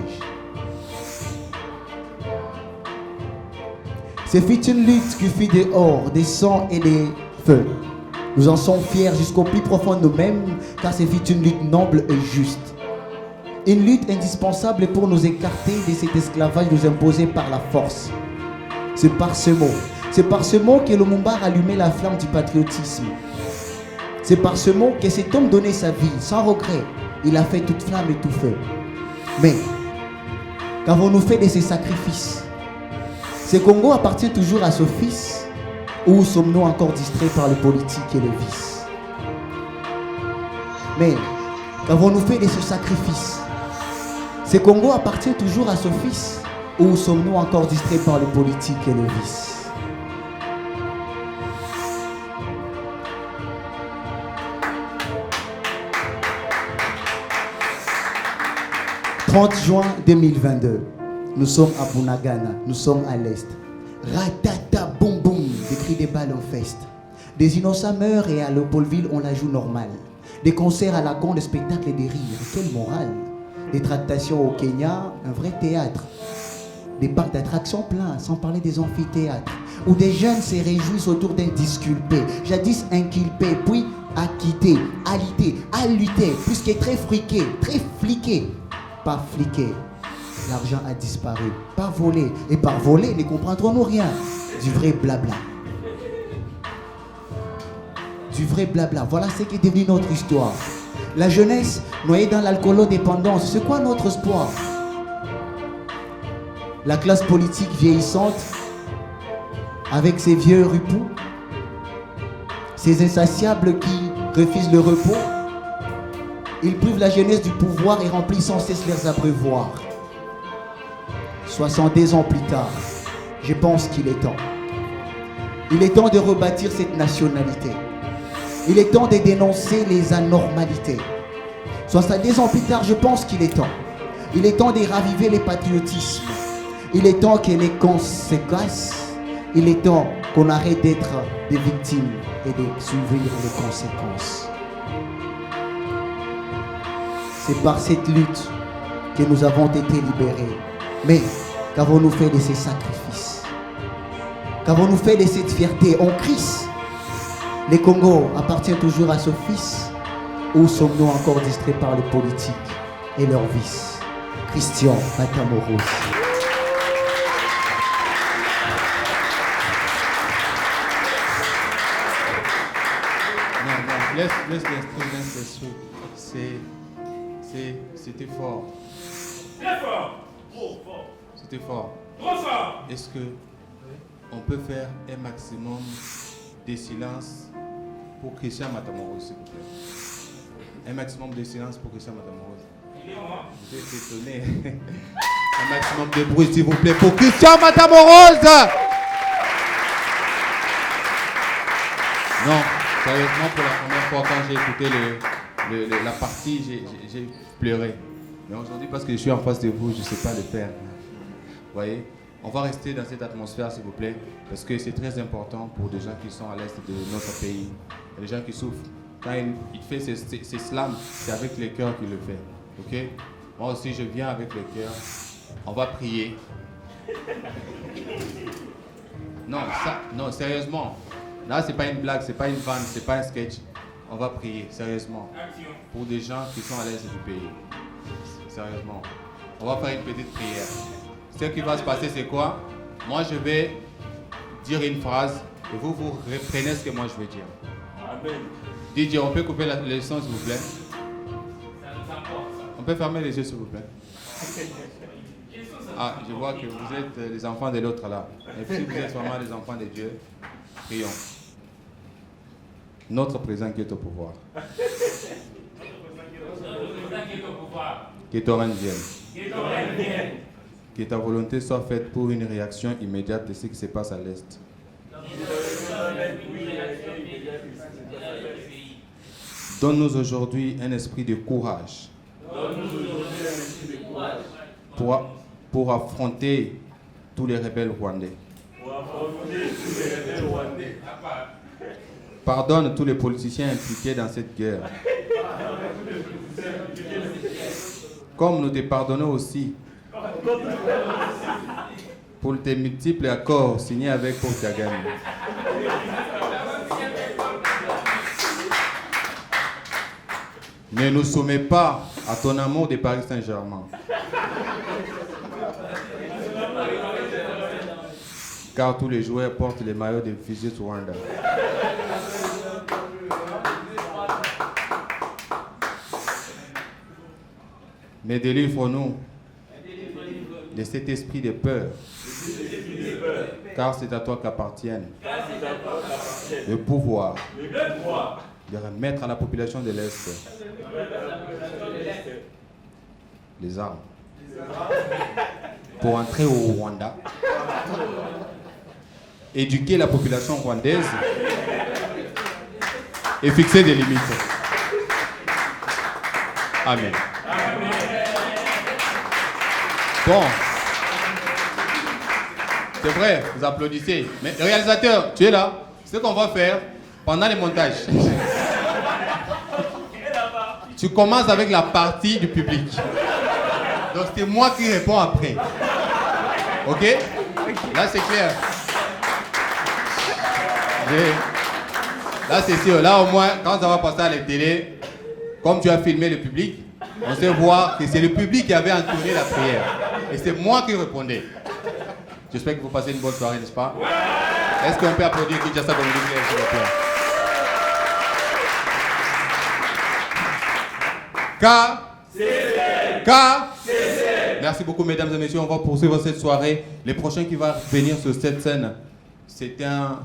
Ce fut une lutte qui fit dehors des sangs et des feux. Nous en sommes fiers jusqu'au plus profond de nous-mêmes, car ce fut une lutte noble et juste. Une lutte indispensable pour nous écarter de cet esclavage nous imposé par la force. C'est par ce mot que Lumumba allumait la flamme du patriotisme. C'est par ce mot que cet homme donnait sa vie, sans regret. Il a fait toute flamme et tout feu. Mais, qu'avons-nous fait de ces sacrifices? Ce Congo appartient toujours à ce fils, ou sommes-nous encore distraits par le politique et le vice? Mais, qu'avons-nous fait de ce sacrifice? Ce Congo appartient toujours à ce fils, ou sommes-nous encore distraits par le politique et le vice? « 30 juin 2022, nous sommes à Bunagana, nous sommes à l'Est. Ratata boum boum, des cris des balles au fest. Des innocents meurent et à Léopoldville on la joue normale. Des concerts à la con, des spectacles et des rires, quelle morale. Des tractations au Kenya, un vrai théâtre. Des parcs d'attractions pleins, sans parler des amphithéâtres. Où des jeunes se réjouissent autour d'un disculpé, jadis inculpé, puis acquitté, alité, alluté, puisqu'il est très friqué, très fliqué. Pas fliqué, l'argent a disparu, pas volé, et par voler ne comprendrons-nous rien, du vrai blabla. Du vrai blabla, voilà ce qui est devenu notre histoire. La jeunesse noyée dans l'alcoolodépendance, c'est quoi notre espoir? La classe politique vieillissante, avec ses vieux ripoux, ces insatiables qui refusent le repos. Ils privent la jeunesse du pouvoir et remplissent sans cesse leurs abreuvoirs. 62 ans plus tard, je pense qu'il est temps. Il est temps de rebâtir cette nationalité. Il est temps de dénoncer les anormalités. 70 ans plus tard, je pense qu'il est temps. Il est temps de raviver les patriotismes. Il est temps que les conséquences, il est temps qu'on arrête d'être des victimes et de subir les conséquences. C'est par cette lutte que nous avons été libérés. Mais qu'avons-nous fait de ces sacrifices? Qu'avons-nous fait de cette fierté en Christ? Le Congo appartient toujours à ce fils, ou sommes-nous encore distraits par les politiques et leurs vices? Christian Matamoros. Laisse l'instrument. C'était fort. Très fort. Trop fort. C'était fort. Trop fort. Est-ce que on peut faire un maximum de silence pour Christian Matamoros, s'il vous plaît? Un maximum de silence pour Christian Matamoros. Vous êtes étonné. Un maximum de bruit, s'il vous plaît, pour Christian Matamoros. Non, sérieusement, pour la première fois, quand j'ai écouté la partie, j'ai pleuré. Mais aujourd'hui, parce que je suis en face de vous, je ne sais pas le faire. Vous voyez, on va rester dans cette atmosphère, s'il vous plaît, parce que c'est très important pour des gens qui sont à l'est de notre pays. Il y a des gens qui souffrent. Quand il fait ses slams, c'est avec le cœur qu'il le fait. Ok? Moi aussi, je viens avec le cœur. On va prier. Non, sérieusement. Là, c'est pas une blague, c'est pas une vanne, c'est pas un sketch. On va prier, sérieusement. Pour des gens qui sont à l'est du pays. Sérieusement. On va faire une petite prière. Ce qui va se passer, c'est quoi? Moi, je vais dire une phrase et vous reprenez ce que moi je veux dire. Amen. DJ, on peut couper le son, s'il vous plaît? On peut fermer les yeux, s'il vous plaît? Ah, je vois que vous êtes les enfants de l'autre là. Et si vous êtes vraiment les enfants de Dieu, prions. Notre présent qui est au pouvoir. Que ton règne vienne. Que ta volonté soit faite pour une réaction immédiate de ce qui se passe à l'Est. Donne-nous aujourd'hui un esprit de courage. Pour affronter tous les rebelles rwandais. Pardonne tous les politiciens impliqués dans cette guerre. Comme nous te pardonnons aussi pour tes multiples accords signés avec Paul Kagame. Ne nous soumets pas à ton amour de Paris Saint-Germain. Car tous les joueurs portent les maillots de Visit Rwanda. Mais délivre-nous de cet esprit de peur, car c'est à toi qu'appartiennent le pouvoir de remettre à la population de l'Est les armes pour entrer au Rwanda, éduquer la population rwandaise et fixer des limites. Amen. Bon, c'est vrai, vous applaudissez. Mais le réalisateur, tu es là. Ce qu'on va faire pendant les montages. Tu commences avec la partie du public. Donc c'est moi qui réponds après. Ok? Là c'est clair. Là c'est sûr. Là au moins, quand ça va passer à la télé, comme tu as filmé le public, on sait voir que c'est le public qui avait entouré la prière. Et c'est moi qui répondais. J'espère que vous passez une bonne soirée, n'est-ce pas? Est-ce qu'on peut applaudir Kinshasa Community, s'il vous plaît? Merci beaucoup, mesdames et messieurs. On va poursuivre cette soirée. Le prochain qui va venir sur cette scène, c'est un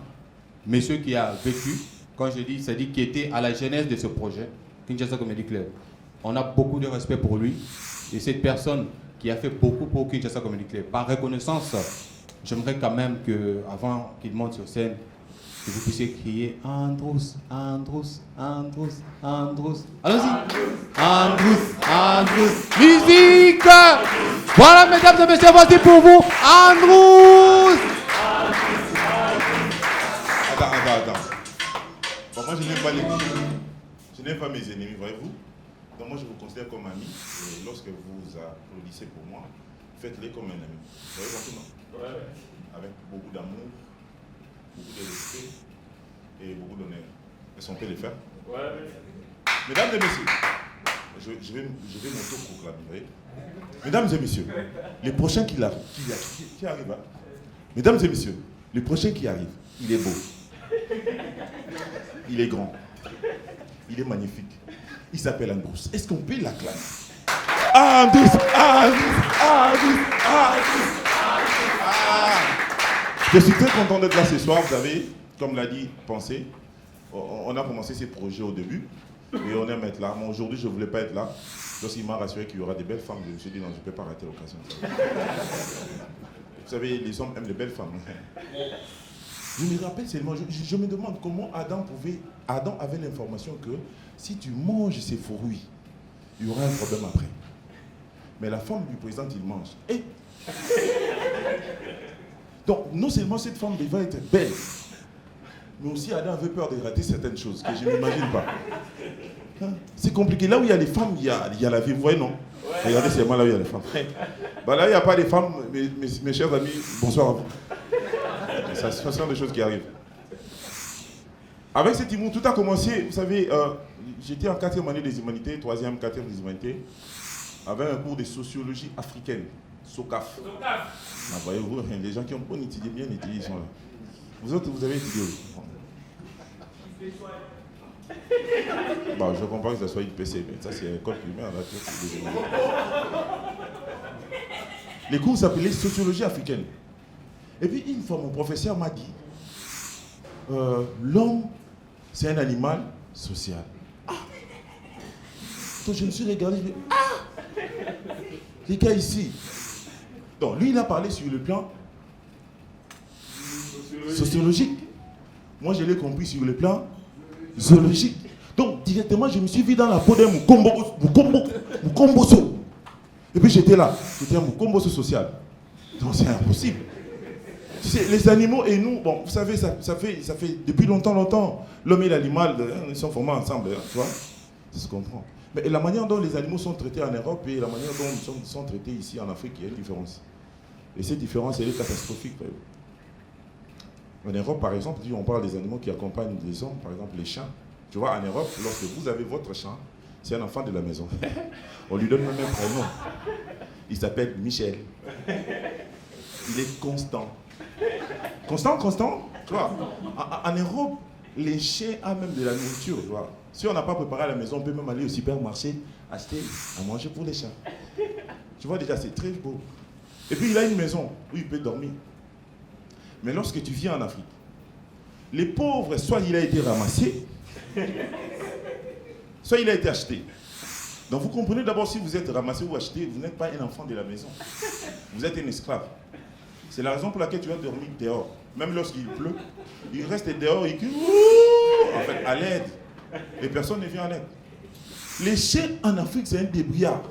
monsieur qui a vécu, quand je dis, c'est-à-dire qui était à la genèse de ce projet, Kinshasa Comedy Club. On a beaucoup de respect pour lui. Et cette personne qui a fait beaucoup pour Kinshasa Comedy Club. Par reconnaissance, j'aimerais quand même qu'avant qu'il monte sur scène, que vous puissiez crier Andros, Andros, Andros, Andros. Allons-y. Andros, Andros. Musique. Voilà, mesdames et messieurs, voici pour vous Andros. Attends. Bon, moi, je n'aime pas les ennemis. Je n'aime pas mes ennemis, voyez-vous. Donc moi, je vous considère comme ami. Et lorsque vous applaudissez pour moi, faites-les comme un ami. Vous voyez comment? Ouais. Avec beaucoup d'amour, beaucoup de respect et beaucoup d'honneur. Est-ce qu'on peut les faire? Ouais. Mesdames et messieurs, je vais m'auto-proclamer, vous voyez. Mesdames et messieurs, les prochains qui arrivent, hein? Mesdames et messieurs, le prochain qui arrive, il est beau. Il est grand. Il est magnifique. Il s'appelle Andros. Est-ce qu'on peut l'acclamer? Andros. Je suis très content d'être là ce soir. Vous avez, comme l'a dit, pensé. On a commencé ces projets au début. Et on aime être là. Mais aujourd'hui, je ne voulais pas être là. Lorsqu'il m'a rassuré qu'il y aura des belles femmes, je me suis dit non, je ne peux pas rater l'occasion. Vous savez, les hommes aiment les belles femmes. Je me rappelle seulement, je me demande comment Adam avait l'information que si tu manges ces fruits, il y aura un problème après. Mais la femme du président, il mange. Et donc, non seulement cette femme devait être belle, mais aussi Adam avait peur de rater certaines choses que je n'imagine pas. Hein? C'est compliqué. Là où il y a les femmes, il y a la vie. Vous voyez, non? Ouais. Regardez seulement là où il y a les femmes. Bah là, il n'y a pas de femmes, mes chers amis, bonsoir à vous. Ça sont des choses qui arrivent. Avec cet humour, tout a commencé, vous savez, j'étais en 4e année des humanités, 3e, 4e des humanités, avec un cours de sociologie africaine, SOCAF. Ah, voyez-vous, les gens qui ont pas étudié, bien étudié, ils sont là. Vous autres, vous avez étudié aussi. Bon, je comprends que ça soit IPC, mais ça c'est un code primaire. Les cours s'appelaient sociologie africaine. Et puis une fois, mon professeur m'a dit, l'homme, c'est un animal social. Ah! Donc je me suis regardé, je me dis, les gars ici. Donc lui, il a parlé sur le plan sociologique. Moi, je l'ai compris sur le plan zoologique. Donc directement, je me suis vu dans la peau d'un Mukomboso. Et puis j'étais là, j'étais un Mukomboso social. Donc c'est impossible. Les animaux et nous, bon, vous savez, ça fait depuis longtemps, l'homme et l'animal, ils sont formés ensemble, hein, tu vois, ça se comprend. Mais la manière dont les animaux sont traités en Europe et la manière dont ils sont traités ici en Afrique, il y a une différence. Et cette différence, elle est catastrophique. En Europe, par exemple, on parle des animaux qui accompagnent les hommes, par exemple les chiens. Tu vois, en Europe, lorsque vous avez votre chien, c'est un enfant de la maison. On lui donne même un prénom. Il s'appelle Michel. Il est constant. Constant, tu vois. En Europe, les chiens ont même de la nourriture, tu vois. Si on n'a pas préparé à la maison, on peut même aller au supermarché, acheter à manger pour les chiens. Tu vois déjà, c'est très beau. Et puis il a une maison où il peut dormir. Mais lorsque tu viens en Afrique, les pauvres, soit il a été ramassé, soit il a été acheté. Donc vous comprenez d'abord, si vous êtes ramassé ou acheté, vous n'êtes pas un enfant de la maison. Vous êtes un esclave. C'est la raison pour laquelle tu vas dormir dehors. Même lorsqu'il pleut, il reste dehors, il crie, en fait, à l'aide. Et personne ne vient à l'aide. Les chiens en Afrique, c'est un débrouillard.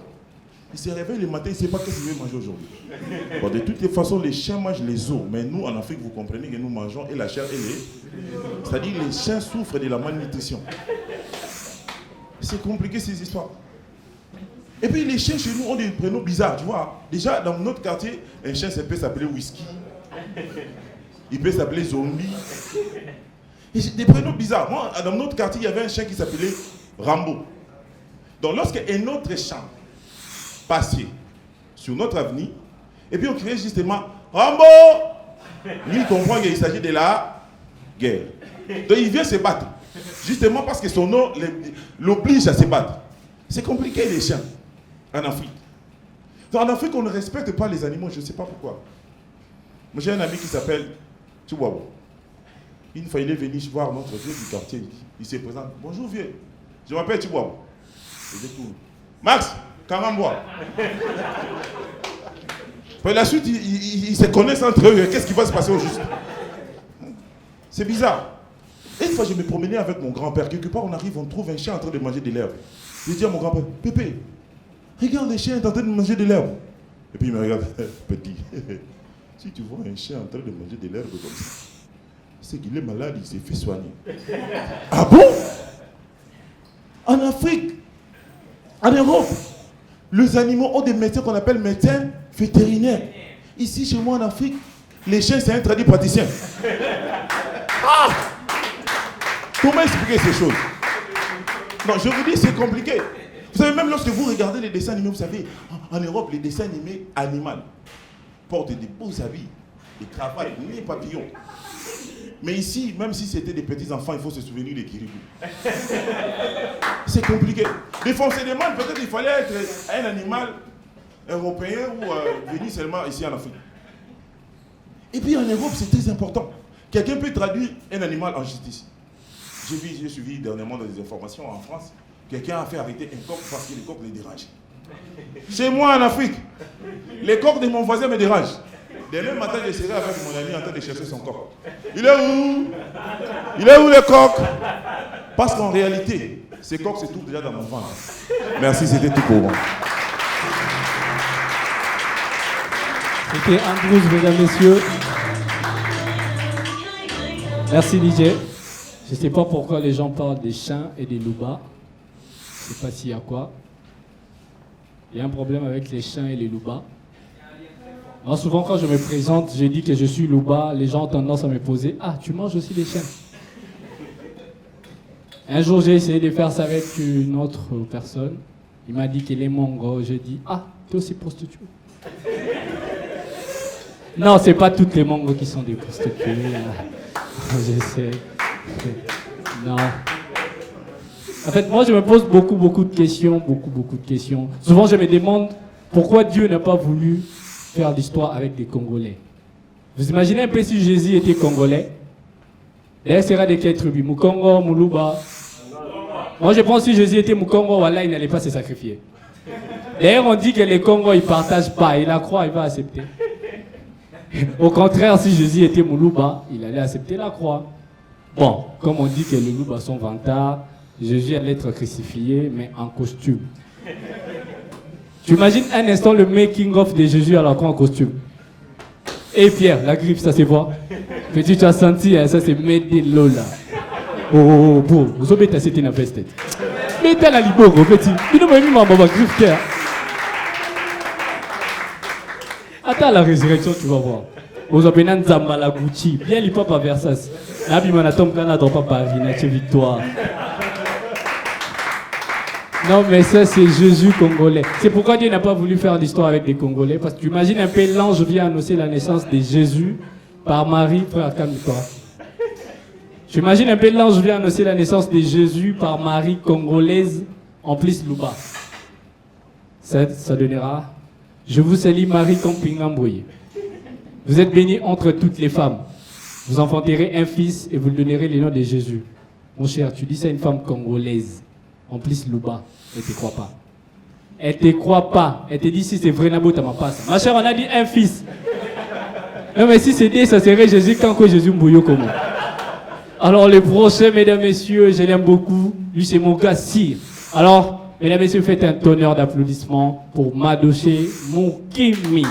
Il se réveille le matin, il ne sait pas qu'est-ce qu'il veut manger aujourd'hui. Bon, de toutes les façons, les chiens mangent les os. Mais nous, en Afrique, vous comprenez que nous mangeons et la chair et les... C'est-à-dire les chiens souffrent de la malnutrition. C'est compliqué ces histoires. Et puis les chiens chez nous ont des prénoms bizarres, tu vois. Déjà, dans notre quartier, un chien ça peut s'appeler Whisky. Il peut s'appeler Zombie. Et des prénoms bizarres. Moi, dans notre quartier, il y avait un chien qui s'appelait Rambo. Donc lorsqu'un autre chien passait sur notre avenue, et puis on criait justement Rambo. Lui, il comprend qu'il s'agit de la guerre. Donc il vient se battre. Justement parce que son nom l'oblige à se battre. C'est compliqué les chiens en Afrique. Donc, en Afrique, on ne respecte pas les animaux, je ne sais pas pourquoi. Moi, j'ai un ami qui s'appelle Chihuahua. Une fois, il est venu voir notre vieux du quartier. Il se présente. Bonjour vieux. Je m'appelle Chihuahua. Il dit tout. Max, Karambois. Par la suite, ils se connaissent entre eux. Qu'est-ce qui va se passer au juste? C'est bizarre. Et une fois, je me promenais avec mon grand-père. Quelque part, on arrive, on trouve un chien en train de manger de l'herbe. Je dis à mon grand-père, Pépé, regarde, le chien est en train de manger de l'herbe. Et puis il me regarde, petit, si tu vois un chien en train de manger de l'herbe comme ça, c'est qu'il est malade, il s'est fait soigner. Ah bon? En Afrique, en Europe, les animaux ont des médecins qu'on appelle médecins vétérinaires. Ici, chez moi en Afrique, les chiens, c'est un tradit praticien. Ah! Comment expliquer ces choses? Non, je vous dis, c'est compliqué. Vous savez, même lorsque vous regardez les dessins animés, vous savez, en Europe, les dessins animés animaux portent des beaux habits, des cravates, des papillons. Mais ici, même si c'était des petits enfants, il faut se souvenir des kiribous. C'est compliqué. Des fois, on se demande, peut-être qu'il fallait être un animal européen ou venir seulement ici en Afrique. Et puis en Europe, c'est très important. Quelqu'un peut traduire un animal en justice. J'ai suivi dernièrement dans des informations en France. Quelqu'un a fait arrêter un coq parce que le coq le dérange. Chez moi en Afrique, les coqs de mon voisin me dérangent. Demain matin, je serai avec mon ami en train de chercher son coq. Il est où? Il est où le coq? Parce qu'en réalité, ces coqs se trouvent déjà dans mon ventre. Merci, c'était tout pour moi. C'était Andrews, mesdames, messieurs. Merci DJ. Je ne sais pas pourquoi les gens parlent des chiens et des loubas. Je ne sais pas s'il y a quoi. Il y a un problème avec les chiens et les loubas. Moi, souvent, quand je me présente, je dis que je suis louba. Les gens ont tendance à me poser « Ah, tu manges aussi les chiens ?» Un jour, j'ai essayé de faire ça avec une autre personne. Il m'a dit qu'elle est mongo. J'ai dit « Ah, tu es aussi prostituée ?» Non, c'est pas toutes les mongos qui sont des prostituées. J'essaie. Non. En fait, moi, je me pose beaucoup de questions, beaucoup de questions. Souvent, je me demande pourquoi Dieu n'a pas voulu faire l'histoire avec des Congolais. Vous imaginez un peu si Jésus était Congolais? D'ailleurs, sera de quelle tribu? Mukongo, Muluba. Moi, je pense que si Jésus était Mukongo, voilà, il n'allait pas se sacrifier. D'ailleurs, on dit que les Congos, ils ne partagent pas. Et la croix, il va accepter. Au contraire, si Jésus était Muluba, il allait accepter la croix. Bon, comme on dit que les loups sont vantards, Jésus allait être crucifié, mais en costume. Tu imagines un instant le making-of de Jésus à la croix en costume. Et Pierre, la grippe, ça se voit. Petit, tu as senti, hein, ça c'est Medelo là. Oh, bon, vous avez été c'était une veste. Mais t'as la libo, petit. Il nous m'a mis ma maman griffe Pierre. Attends la résurrection, tu vas voir. Vous avez un Zambala Gucci, bien les papas Versace. Là, puis mon atome, quand on n'a pas Paris, c'est victoire. Non, mais ça, c'est Jésus congolais. C'est pourquoi Dieu n'a pas voulu faire l'histoire avec des Congolais. Parce que tu imagines un peu, l'ange vient annoncer la naissance de Jésus par Marie, frère, calme-toi. Tu imagines un peu, l'ange vient annoncer la naissance de Jésus par Marie congolaise, en plus Louba. Ça donnera. Je vous salue Marie comme Pingambouye. Vous êtes bénie entre toutes les femmes. Vous enfanterez un fils et vous lui donnerez le nom de Jésus. Mon cher, tu dis ça à une femme congolaise. En plus, Louba, elle ne te croit pas. Elle ne te croit pas. Elle te dit si c'est vrai, Nabo, tu m'as pas ça. Ma chère, on a dit un fils. Non, mais si c'était, ça serait Jésus quand que Jésus mbouillot comment. Alors, le prochain, mesdames, messieurs, je l'aime beaucoup. Lui, c'est mon gars, Sire. Alors, mesdames, messieurs, faites un tonnerre d'applaudissements pour Madoche Moukimi.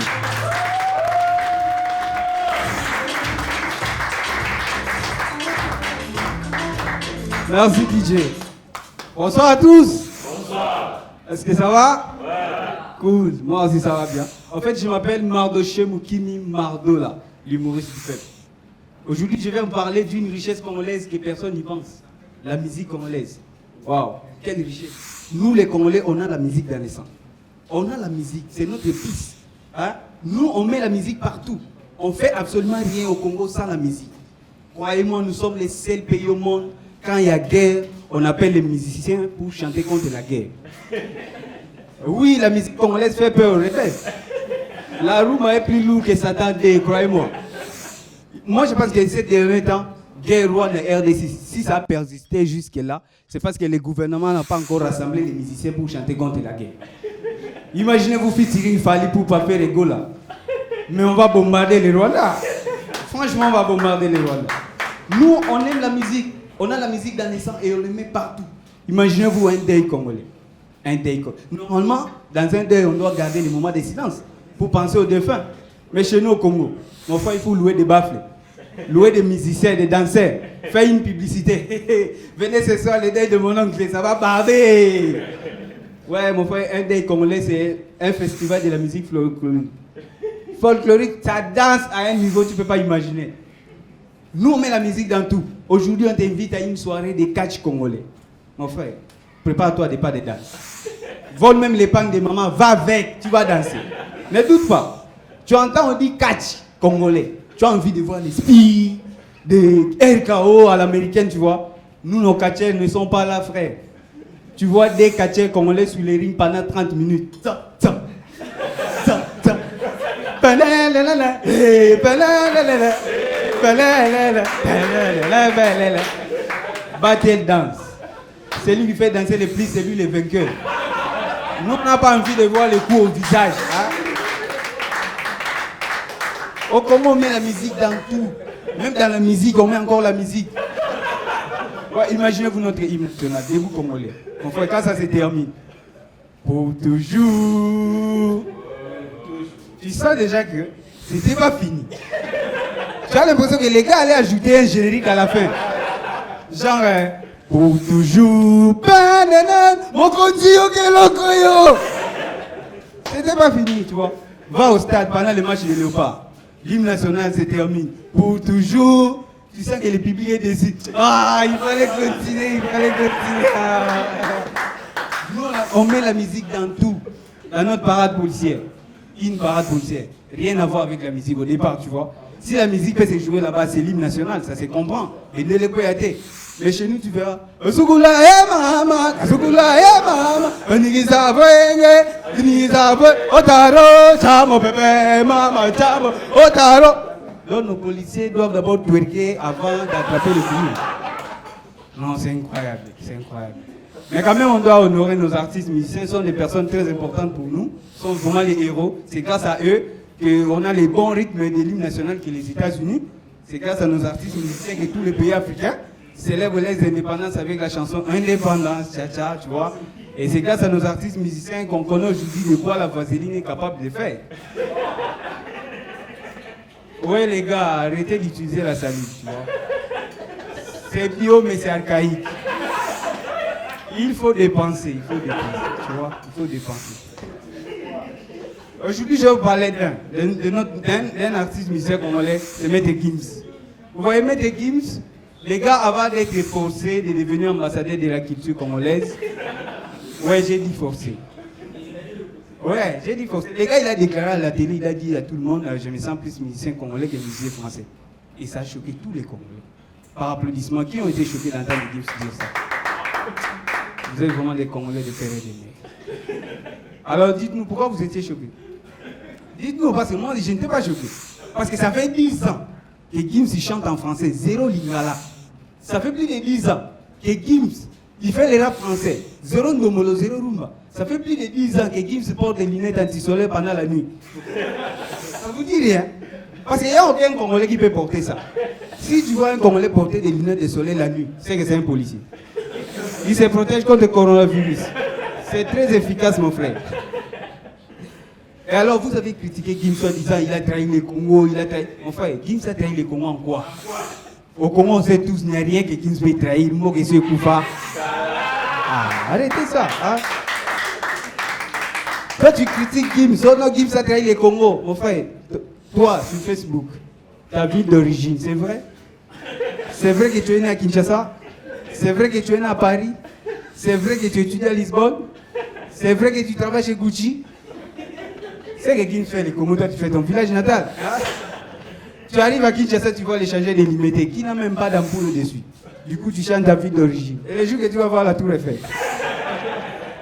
Merci DJ. Bonsoir à tous. Bonsoir. Est-ce que ça va? Ouais. Cool. Moi aussi ça va bien. En fait, je m'appelle Mardoche Moukimi Mardola, l'humoriste du peuple. Aujourd'hui, je vais vous parler d'une richesse congolaise que personne n'y pense. La musique congolaise. Waouh, quelle richesse. Nous les Congolais, on a la musique dans les sangs. On a la musique, c'est notre épice. Hein? Nous, on met la musique partout. On fait absolument rien au Congo sans la musique. Croyez-moi, nous sommes les seuls pays au monde. Quand il y a guerre, on appelle les musiciens pour chanter contre la guerre. Oui, la musique congolaise fait peur, répète. La roue est plus lourde que Satan, croyez-moi. Moi, je pense que ces derniers temps, guerre Rwanda et RDC, si ça a persisté jusque-là, c'est parce que le gouvernement n'a pas encore rassemblé les musiciens pour chanter contre la guerre. Imaginez-vous faire tirer une Fali pour pas faire Egola. Mais on va bombarder les Rwandais. Franchement, on va bombarder les Rwandais. Nous, on aime la musique. On a la musique dans les sangs et on le met partout. Imaginez-vous un deuil congolais. Un deuil congolais. Normalement, dans un deuil, on doit garder les moments de silence pour penser aux défunts. Mais chez nous au Congo, mon frère, il faut louer des baffles, louer des musiciens, des danseurs, faire une publicité. Venez ce soir, le deuil de mon oncle, ça va barder. Ouais, mon frère, un deuil congolais, c'est un festival de la musique folklorique. Folklorique, ça danse à un niveau que tu ne peux pas imaginer. Nous, on met la musique dans tout. Aujourd'hui, on t'invite à une soirée de catch congolais. Mon frère, prépare-toi des pas de danse. Vole même l'épargne des mamans, va avec, tu vas danser. Ne doute pas. Tu entends, on dit catch congolais. Tu as envie de voir les spies, des RKO à l'américaine, tu vois. Nous, nos catchers ne sont pas là, frère. Tu vois des catchers congolais sur les rings pendant 30 minutes. Battle dance. C'est lui qui fait danser les plus, c'est lui le vainqueur. Nous, on n'a pas envie de voir les coups au visage. Hein? Oh, comment on met la musique dans tout? Même dans la musique, on met encore la musique. Ouais, imaginez-vous notre hymne national, debout congolais. Mon frère, quand ça se termine, pour toujours. Tu sens déjà que c'était pas fini. Tu as l'impression que les gars allaient ajouter un générique à la fin. Genre, pour toujours. Mon condio que l'okoyo. C'était pas fini, tu vois. Va au stade pendant le match de Léopard. L'hymne national se termine. Pour toujours. Tu sens que le public est déçu. Ah, il fallait continuer, il fallait continuer. Ah. Nous, on met la musique dans tout. Dans notre parade policière. Une parade policière. Rien à voir avec la musique au départ, tu vois. Si la musique peut se jouer là-bas, c'est l'hymne national, ça se comprend. Et ne les poyater. Mais chez nous, tu verras. Sukula e mama, Sukula e mama, Nigiza Bwenge, Nigiza Bwenge, Otaro, Chamo Pepe, Mama, Chamo, Otaro. Donc nos policiers doivent d'abord twerker avant d'attraper le coup. Non, c'est incroyable, c'est incroyable. Mais quand même, on doit honorer nos artistes musiciens. Ce sont des personnes très importantes pour nous. Ce sont vraiment les héros. C'est grâce à eux qu'on a les bons rythmes de l'hymne national que les États-Unis. C'est grâce à nos artistes musiciens que tous les pays africains célèbrent les indépendances avec la chanson Indépendance, tcha-tcha, tu vois. Et c'est grâce à nos artistes musiciens qu'on connaît aujourd'hui de quoi la vaseline est capable de faire. Ouais les gars, arrêtez d'utiliser la salive, tu vois. C'est bio mais c'est archaïque. Il faut dépenser, tu vois, il faut dépenser. Aujourd'hui, je vais vous parler d'un artiste musicien congolais, c'est Maître Gims. Vous voyez Maître Gims, les gars, avant d'être forcés de devenir ambassadeurs de la culture congolaise, ouais, j'ai dit forcé. Ouais, j'ai dit forcé. Les gars, il a déclaré à la télé, il a dit à tout le monde, je me sens plus musicien congolais que musicien français. Et ça a choqué tous les Congolais. Par applaudissement, qui ont été choqués d'entendre Gims dire ça? Vous êtes vraiment des Congolais de père et de mère. Alors dites-nous, pourquoi vous étiez choqués? Dites-nous, parce que moi, je n'étais pas choqué. Parce que ça fait 10 ans que Gims il chante en français, zéro lingala. Ça fait plus de 10 ans que Gims, il fait les rap français, zéro ndomolo, zéro rumba. Ça fait plus de 10 ans que Gims porte des lunettes anti-soleil pendant la nuit. Ça vous dit rien? Parce qu'il n'y a aucun Congolais qui peut porter ça. Si tu vois un Congolais porter des lunettes de soleil la nuit, c'est que c'est un policier. Il se protège contre le coronavirus. C'est très efficace, mon frère. Et alors, vous avez critiqué Gims en disant il a trahi les Congos, il a trahi... Mon frère, Gims a trahi les Congos en quoi? Au Congo, on sait tous, il n'y a rien que Gims peut trahir. Mogesé Koufa. Ah, arrêtez ça. Hein? Toi, tu critiques Gims. Oh non, Gims a trahi les Congos. Mon frère, toi, sur Facebook, ta ville d'origine, c'est vrai? C'est vrai que tu es né à Kinshasa? C'est vrai que tu es né à Paris? C'est vrai que tu étudies à Lisbonne? C'est vrai que tu travailles chez Gucci? C'est que Gims fait les Congos, toi tu fais ton village natal. Hein? Tu arrives à Kinshasa, tu vois les chargeurs délimités qui n'a même pas d'ampoule au-dessus. Du coup, tu chantes ta ville d'origine. Et le jour que tu vas voir la Tour Eiffel,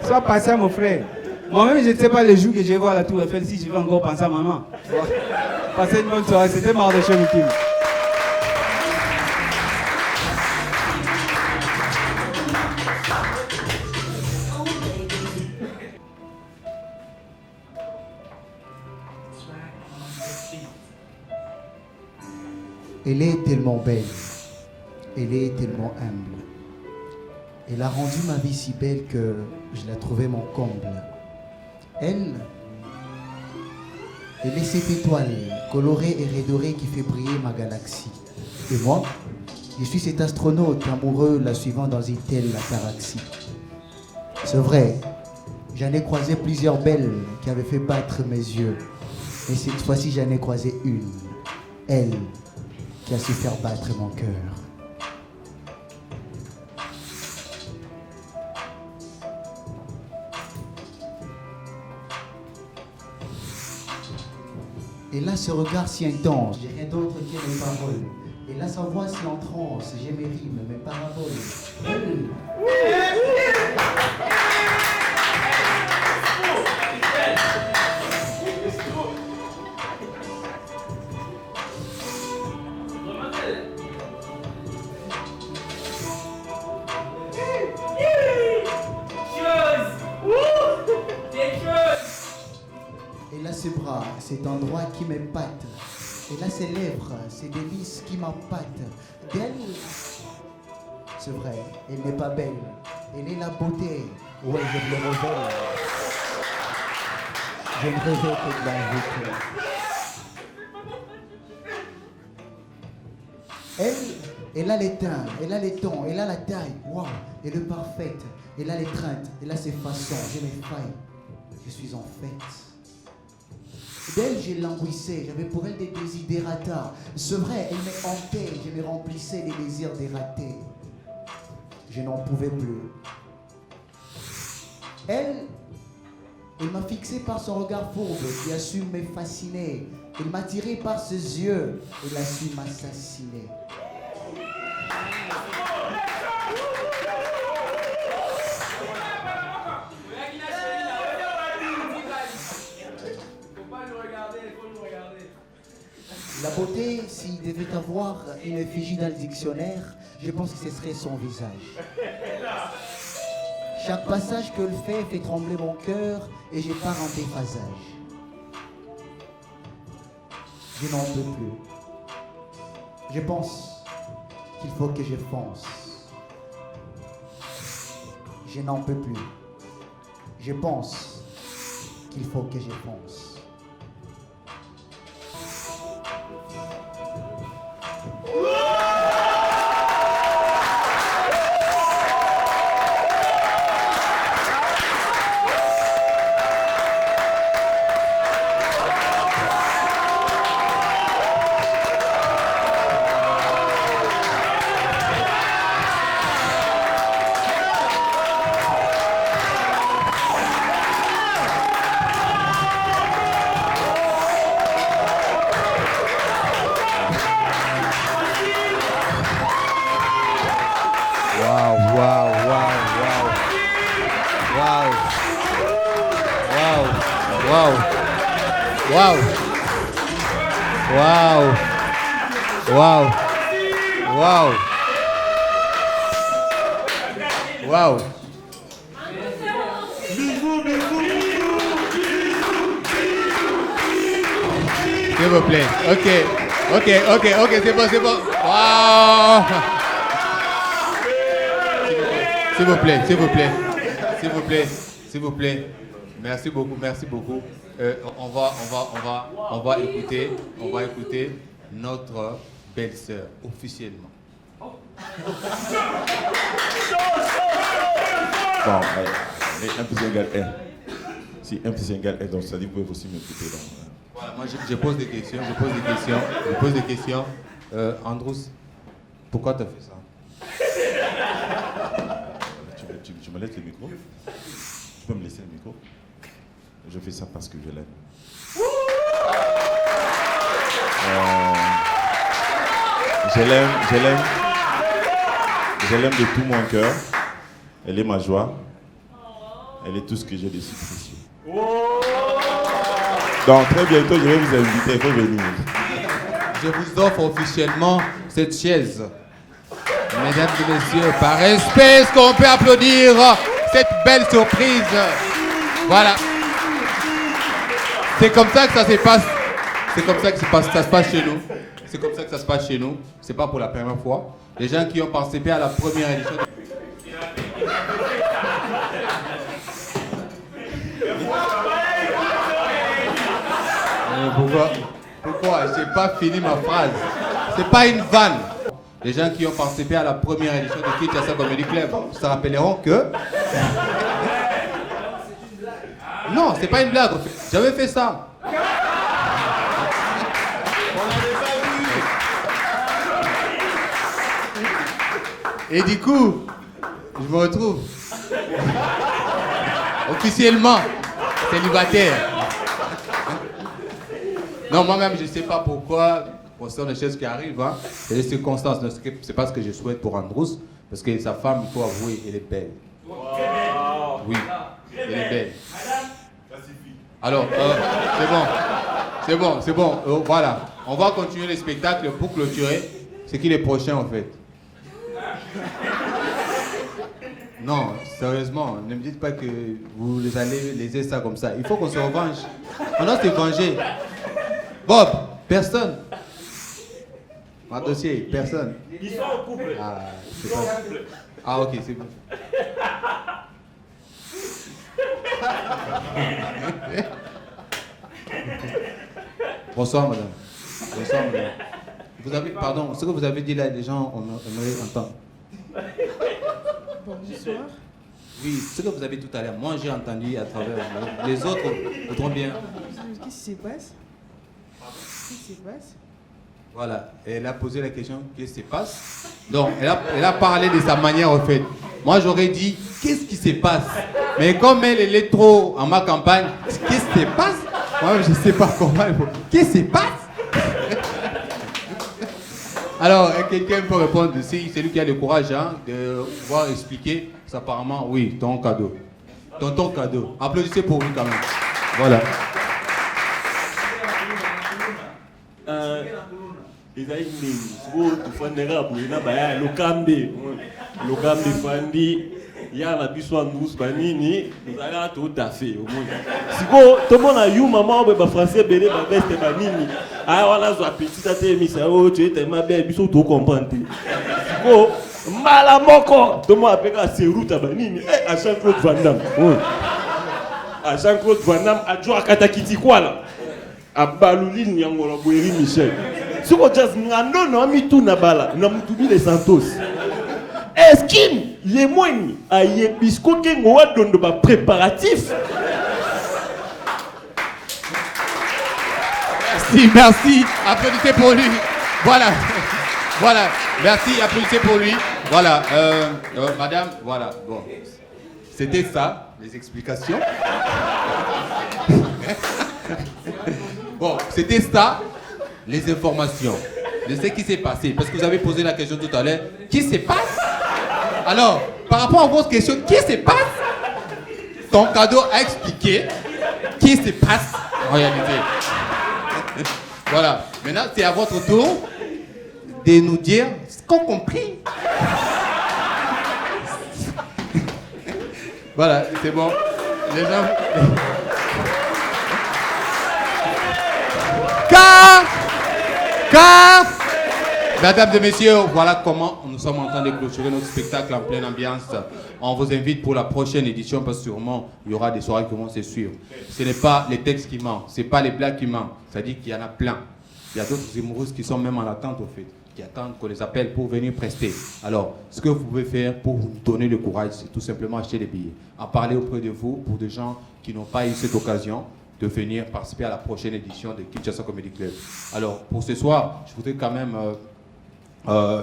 sois patient, mon frère. Moi-même, je ne sais pas le jour que je vais voir la Tour Eiffel si je vais encore penser à maman. Passez une bonne soirée. C'était Mardoché Moukini. Elle est tellement belle. Elle est tellement humble. Elle a rendu ma vie si belle que je l'ai trouvée mon comble. Elle est cette étoile colorée et redorée qui fait briller ma galaxie. Et moi, je suis cet astronaute amoureux la suivant dans une telle ataraxie. C'est vrai, j'en ai croisé plusieurs belles qui avaient fait battre mes yeux. Et cette fois-ci, j'en ai croisé une. Elle qui a su faire battre mon cœur. Et là, ce regard si intense, j'ai rien d'autre que mes paroles. Et là, sa voix si en transe, j'ai mes rimes, mes paraboles. Et là, ses bras, cet endroit qui m'épate. Et là, ses lèvres, ses délices qui m'empâtent. D'elle, c'est vrai, elle n'est pas belle. Elle est la beauté. Ouais, je me révèle. Je ne rêvais que de la beauté. Elle a les teints, elle a les tons, elle a la taille. Waouh, elle est parfaite. Elle a les treintes, elle a ses façons. J'ai mes failles. Je suis en fête. D'elle, j'ai languissé, j'avais pour elle des désidérata. C'est vrai, elle me hantait, je me remplissais des désirs dératés. Je n'en pouvais plus. Elle m'a fixé par son regard fourbe qui a su me fasciner. Elle m'a tiré par ses yeux, elle a su m'assassiner. La beauté, s'il devait avoir une effigie dans le dictionnaire, je pense que ce serait son visage. Chaque passage qu'elle fait trembler mon cœur et j'ai pars en déphasage. Je n'en peux plus. Je pense qu'il faut que je fonce. Je n'en peux plus. Je pense qu'il faut que je fonce. Wow. S'il vous plaît. Ok, c'est bon. Wow. S'il vous plaît. Merci beaucoup. On va écouter notre belle-sœur officiellement. Bon, allez, 1 plus 1 égale 1. Si 1 plus 1 égale 1, donc ça dit que vous pouvez aussi m'écouter. Voilà, moi je pose des questions. Androus, pourquoi tu as fait ça? Tu me laisses le micro? Tu peux me laisser le micro? Je fais ça parce que je l'aime. Je l'aime de tout mon cœur. Elle est ma joie. Elle est tout ce que j'ai de si précieux. Donc très bientôt, je vais vous inviter, il faut venir. Je vous offre officiellement cette chaise. Mesdames et messieurs, par respect, est-ce qu'on peut applaudir cette belle surprise? Voilà. C'est comme ça que ça se passe. Ça se passe chez nous. C'est comme ça que ça se passe chez nous. C'est pas pour la première fois. Les gens qui ont participé à la première édition. Pourquoi? Je n'ai pas fini ma phrase. C'est pas une vanne. Les gens qui ont participé à la première édition de Kinshasa Comedy Club se rappelleront que... Non, c'est pas une blague. J'avais fait ça. Et du coup, je me retrouve officiellement célibataire. Non, moi-même, je ne sais pas pourquoi, pour ce sont des choses qui arrivent, hein. C'est des circonstances. C'est pas ce que je souhaite pour Androus, parce que sa femme, il faut avouer, elle est belle. Oui, elle est belle. Alors, c'est bon. Voilà, on va continuer le spectacle pour clôturer. C'est qui les prochains, en fait? Non, sérieusement, ne me dites pas que vous allez laisser ça comme ça. Il faut qu'on se revanche. On doit se venger. Bob, personne. Ma dossier, personne. Ils sont en couple. Ah, ok, c'est bon. Bonsoir, madame. Bonsoir, madame. Vous avez, pardon, ce que vous avez dit là, les gens, on aimerait entendre. Bonsoir. Oui, ce que vous avez tout à l'heure, moi j'ai entendu à travers les autres, voudront bien. Qu'est-ce qui se passe? Qu'est-ce qui se passe? Voilà, elle a posé la question, qu'est-ce qui se passe? Donc, elle a parlé de sa manière en fait. Moi j'aurais dit, qu'est-ce qui se passe? Mais comme elle est trop en ma campagne, qu'est-ce qui se passe? Moi je ne sais pas comment il faut. Qu'est-ce qui se passe? Alors, quelqu'un peut répondre dessus, c'est lui qui a le courage hein, de pouvoir expliquer. Apparemment, oui, ton cadeau. Ton cadeau. Applaudissez pour lui quand même. Voilà. ya na biso Androus banini nzala tout à fait au monde siko to mona yu maman ba français belé ba veste banini ah wana zo appétit ate emisa o tu es tellement bien biso to comprendre siko mala moko to mo apeka seruta banini à Jean-Claude Van Damme à Jean-Claude Van Damme a jo akatakiti kwala a balulini yangola boeri Michel siko jazz ngando no mitu na bala na mutubi les Santos eskim les moines à yebisco kengo wa dondo ba préparatif. Merci, applaudissez pour lui. Voilà, merci, applaudissez pour lui. Voilà, madame, voilà, bon, c'était ça, les explications. Bon, c'était ça, les informations de ce qui s'est passé. Parce que vous avez posé la question tout à l'heure, qui se passe? Alors, par rapport à votre question, qui se passe? Ton cadeau a expliqué qui se passe en réalité. Voilà, maintenant c'est à votre tour de nous dire ce qu'on compris. Voilà, c'est bon. Les gens... Car, mesdames et messieurs, voilà comment nous sommes en train de clôturer notre spectacle en pleine ambiance. On vous invite pour la prochaine édition parce que sûrement il y aura des soirées qui vont se suivre. Ce n'est pas les textes qui manquent, ce n'est pas les blagues qui manquent. C'est-à-dire qu'il y en a plein. Il y a d'autres humoristes qui sont même en attente au fait, qui attendent qu'on les appelle pour venir prester. Alors, ce que vous pouvez faire pour vous donner le courage, c'est tout simplement acheter des billets. En parler auprès de vous pour des gens qui n'ont pas eu cette occasion de venir participer à la prochaine édition de Kinshasa Comedy Club. Alors, pour ce soir, je voudrais quand même...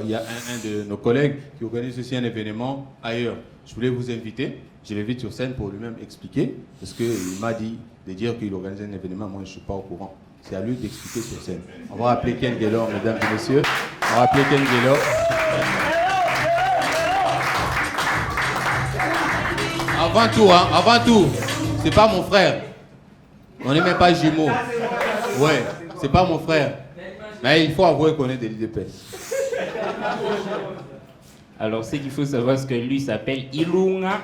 il y a un de nos collègues qui organise aussi un événement ailleurs. Je voulais vous inviter. Je l'invite sur scène pour lui-même expliquer. Parce qu'il m'a dit de dire qu'il organise un événement. Moi, je ne suis pas au courant. C'est à lui d'expliquer sur scène. On va appeler Ken Gaylor, mesdames et messieurs. On va appeler Ken Gaylor. Avant tout, c'est pas mon frère. On n'est même pas jumeaux. Ouais, c'est pas mon frère. Mais il faut avouer qu'on est des l'IDPS. Alors, ce qu'il faut savoir, c'est que lui s'appelle Ilunga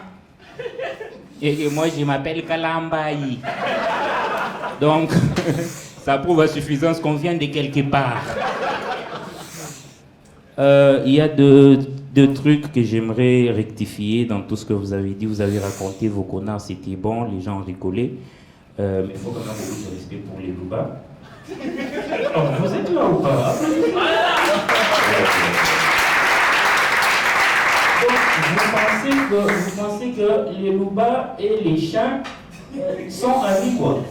et moi, je m'appelle Kalambayi. Donc, ça prouve à suffisance qu'on vient de quelque part. Il y a deux trucs que j'aimerais rectifier dans tout ce que vous avez dit. Vous avez raconté vos connards, c'était bon, les gens ont rigolé. Mais il faut quand même beaucoup de respect pour les Louba. Alors, vous êtes là ou pas? Donc, vous pensez que les Louba et les chiens sont amis, quoi?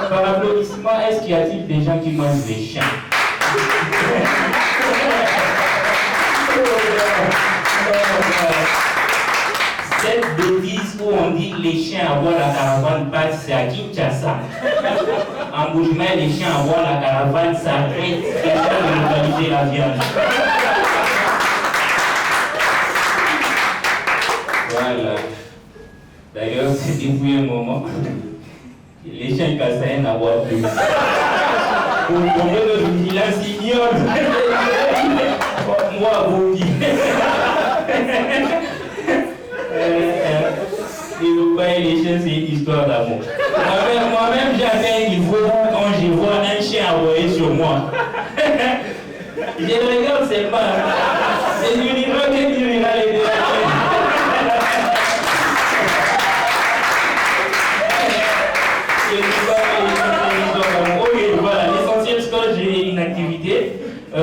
Par applaudissement, est-ce qu'il y a-t-il des gens qui mangent des chiens? Cette bêtise où on dit que les chiens à voir la caravane passent, c'est à Kinshasa. En Bourg-Mel, les chiens à voir la caravane s'arrêtent et de localiser la viande. Voilà. D'ailleurs, c'est depuis un moment, les chiens kassaïens n'avoir plus. Pour combien de vigilance ignoble? Moi, vous dites. Les Louba et les chiens, c'est une histoire d'amour. Moi-même, j'avais un niveau quand je vois un chien aboyer sur moi. Je le regarde seulement. C'est du niveau que tu verras les deux. L'essentiel, c'est que j'ai une activité à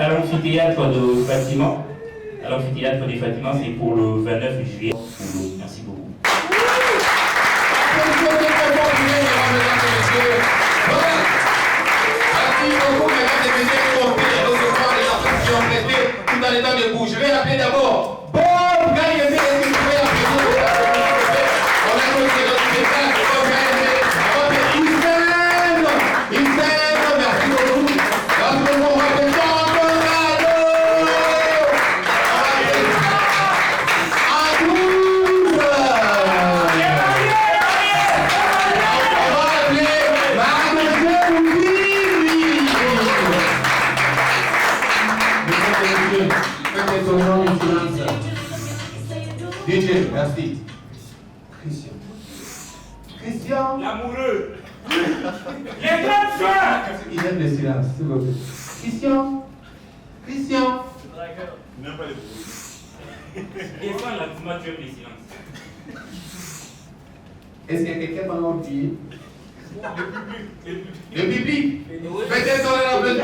l'amphithéâtre de Fatima. À l'amphithéâtre de Fatima, c'est pour le 29 juillet. Merci beaucoup. Merci beaucoup, mesdames et messieurs, pour recevoir les enfants qui ont prêté tout en étant debout. Je vais appeler d'abord Bob Gaïemé. Est-ce que vous pouvez applaudir? On a notre spectacle. Bob Gaïemé. Insane, merci beaucoup. Merci beaucoup, on va faire DJ, merci. Christian. L'amoureux. Les grandes soeurs. Il aime le silence, s'il vous plaît. Christian. N'aime pas les bruits. Des fois, la moi, tu aimes les silences. Est-ce qu'il y a quelqu'un dans l'autre pied? Le public. Peut-être on a besoin de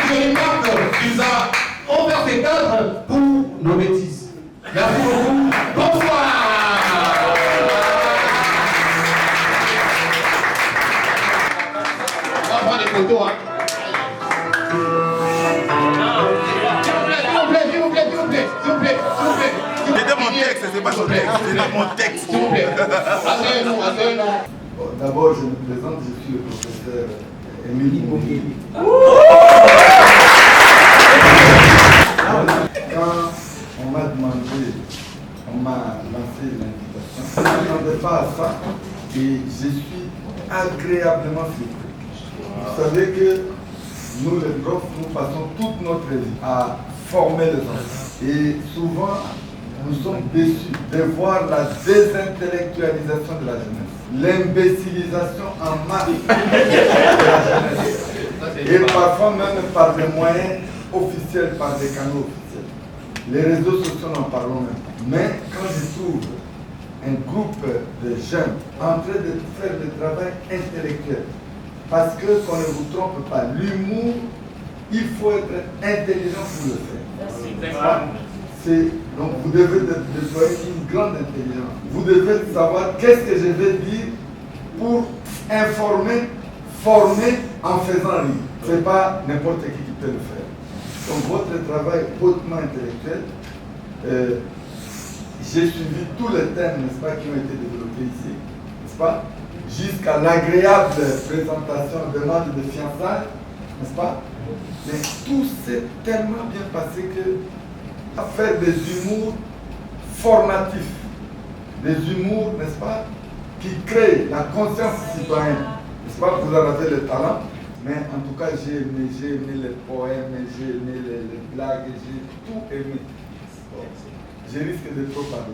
qui nous a offert ces cadres pour nos bêtises. Merci beaucoup. Bonsoir. On va prendre des photos, hein. S'il vous plaît. C'était mon texte, c'est pas ton texte. C'était mon texte. S'il vous plaît. Asseyez-nous. D'abord, je me présente, je suis le professeur Émilie Bougué. Quand on m'a demandé, on m'a lancé l'invitation, je ne m'attendais pas à ça et je suis agréablement surpris. Vous savez que nous, les profs, nous passons toute notre vie à former les enfants. Et souvent, nous sommes déçus de voir la désintellectualisation de la jeunesse, l'imbécilisation en masse de la jeunesse. Et parfois même par des moyens officiels, par des canaux officiels. Les réseaux sociaux n'en parlons même pas. Mais quand je trouve un groupe de jeunes en train de faire le travail intellectuel, parce que qu'on ne vous trompe pas, l'humour, il faut être intelligent pour le faire. Donc vous devez déployer une grande intelligence. Vous devez savoir qu'est-ce que je vais dire pour informer, former en faisant rire. Ce n'est pas n'importe qui peut le faire. Donc votre travail hautement intellectuel, j'ai suivi tous les thèmes, n'est-ce pas, qui ont été développés ici, n'est-ce pas, jusqu'à l'agréable présentation de demande de fiançailles, n'est-ce pas? Mais tout s'est tellement bien passé que à faire des humours formatifs, des humours, n'est-ce pas, qui créent la conscience citoyenne, n'est-ce pas? Vous en avez le talent, mais en tout cas j'ai aimé les poèmes, j'ai aimé les blagues, j'ai tout aimé. je risque de trop parler.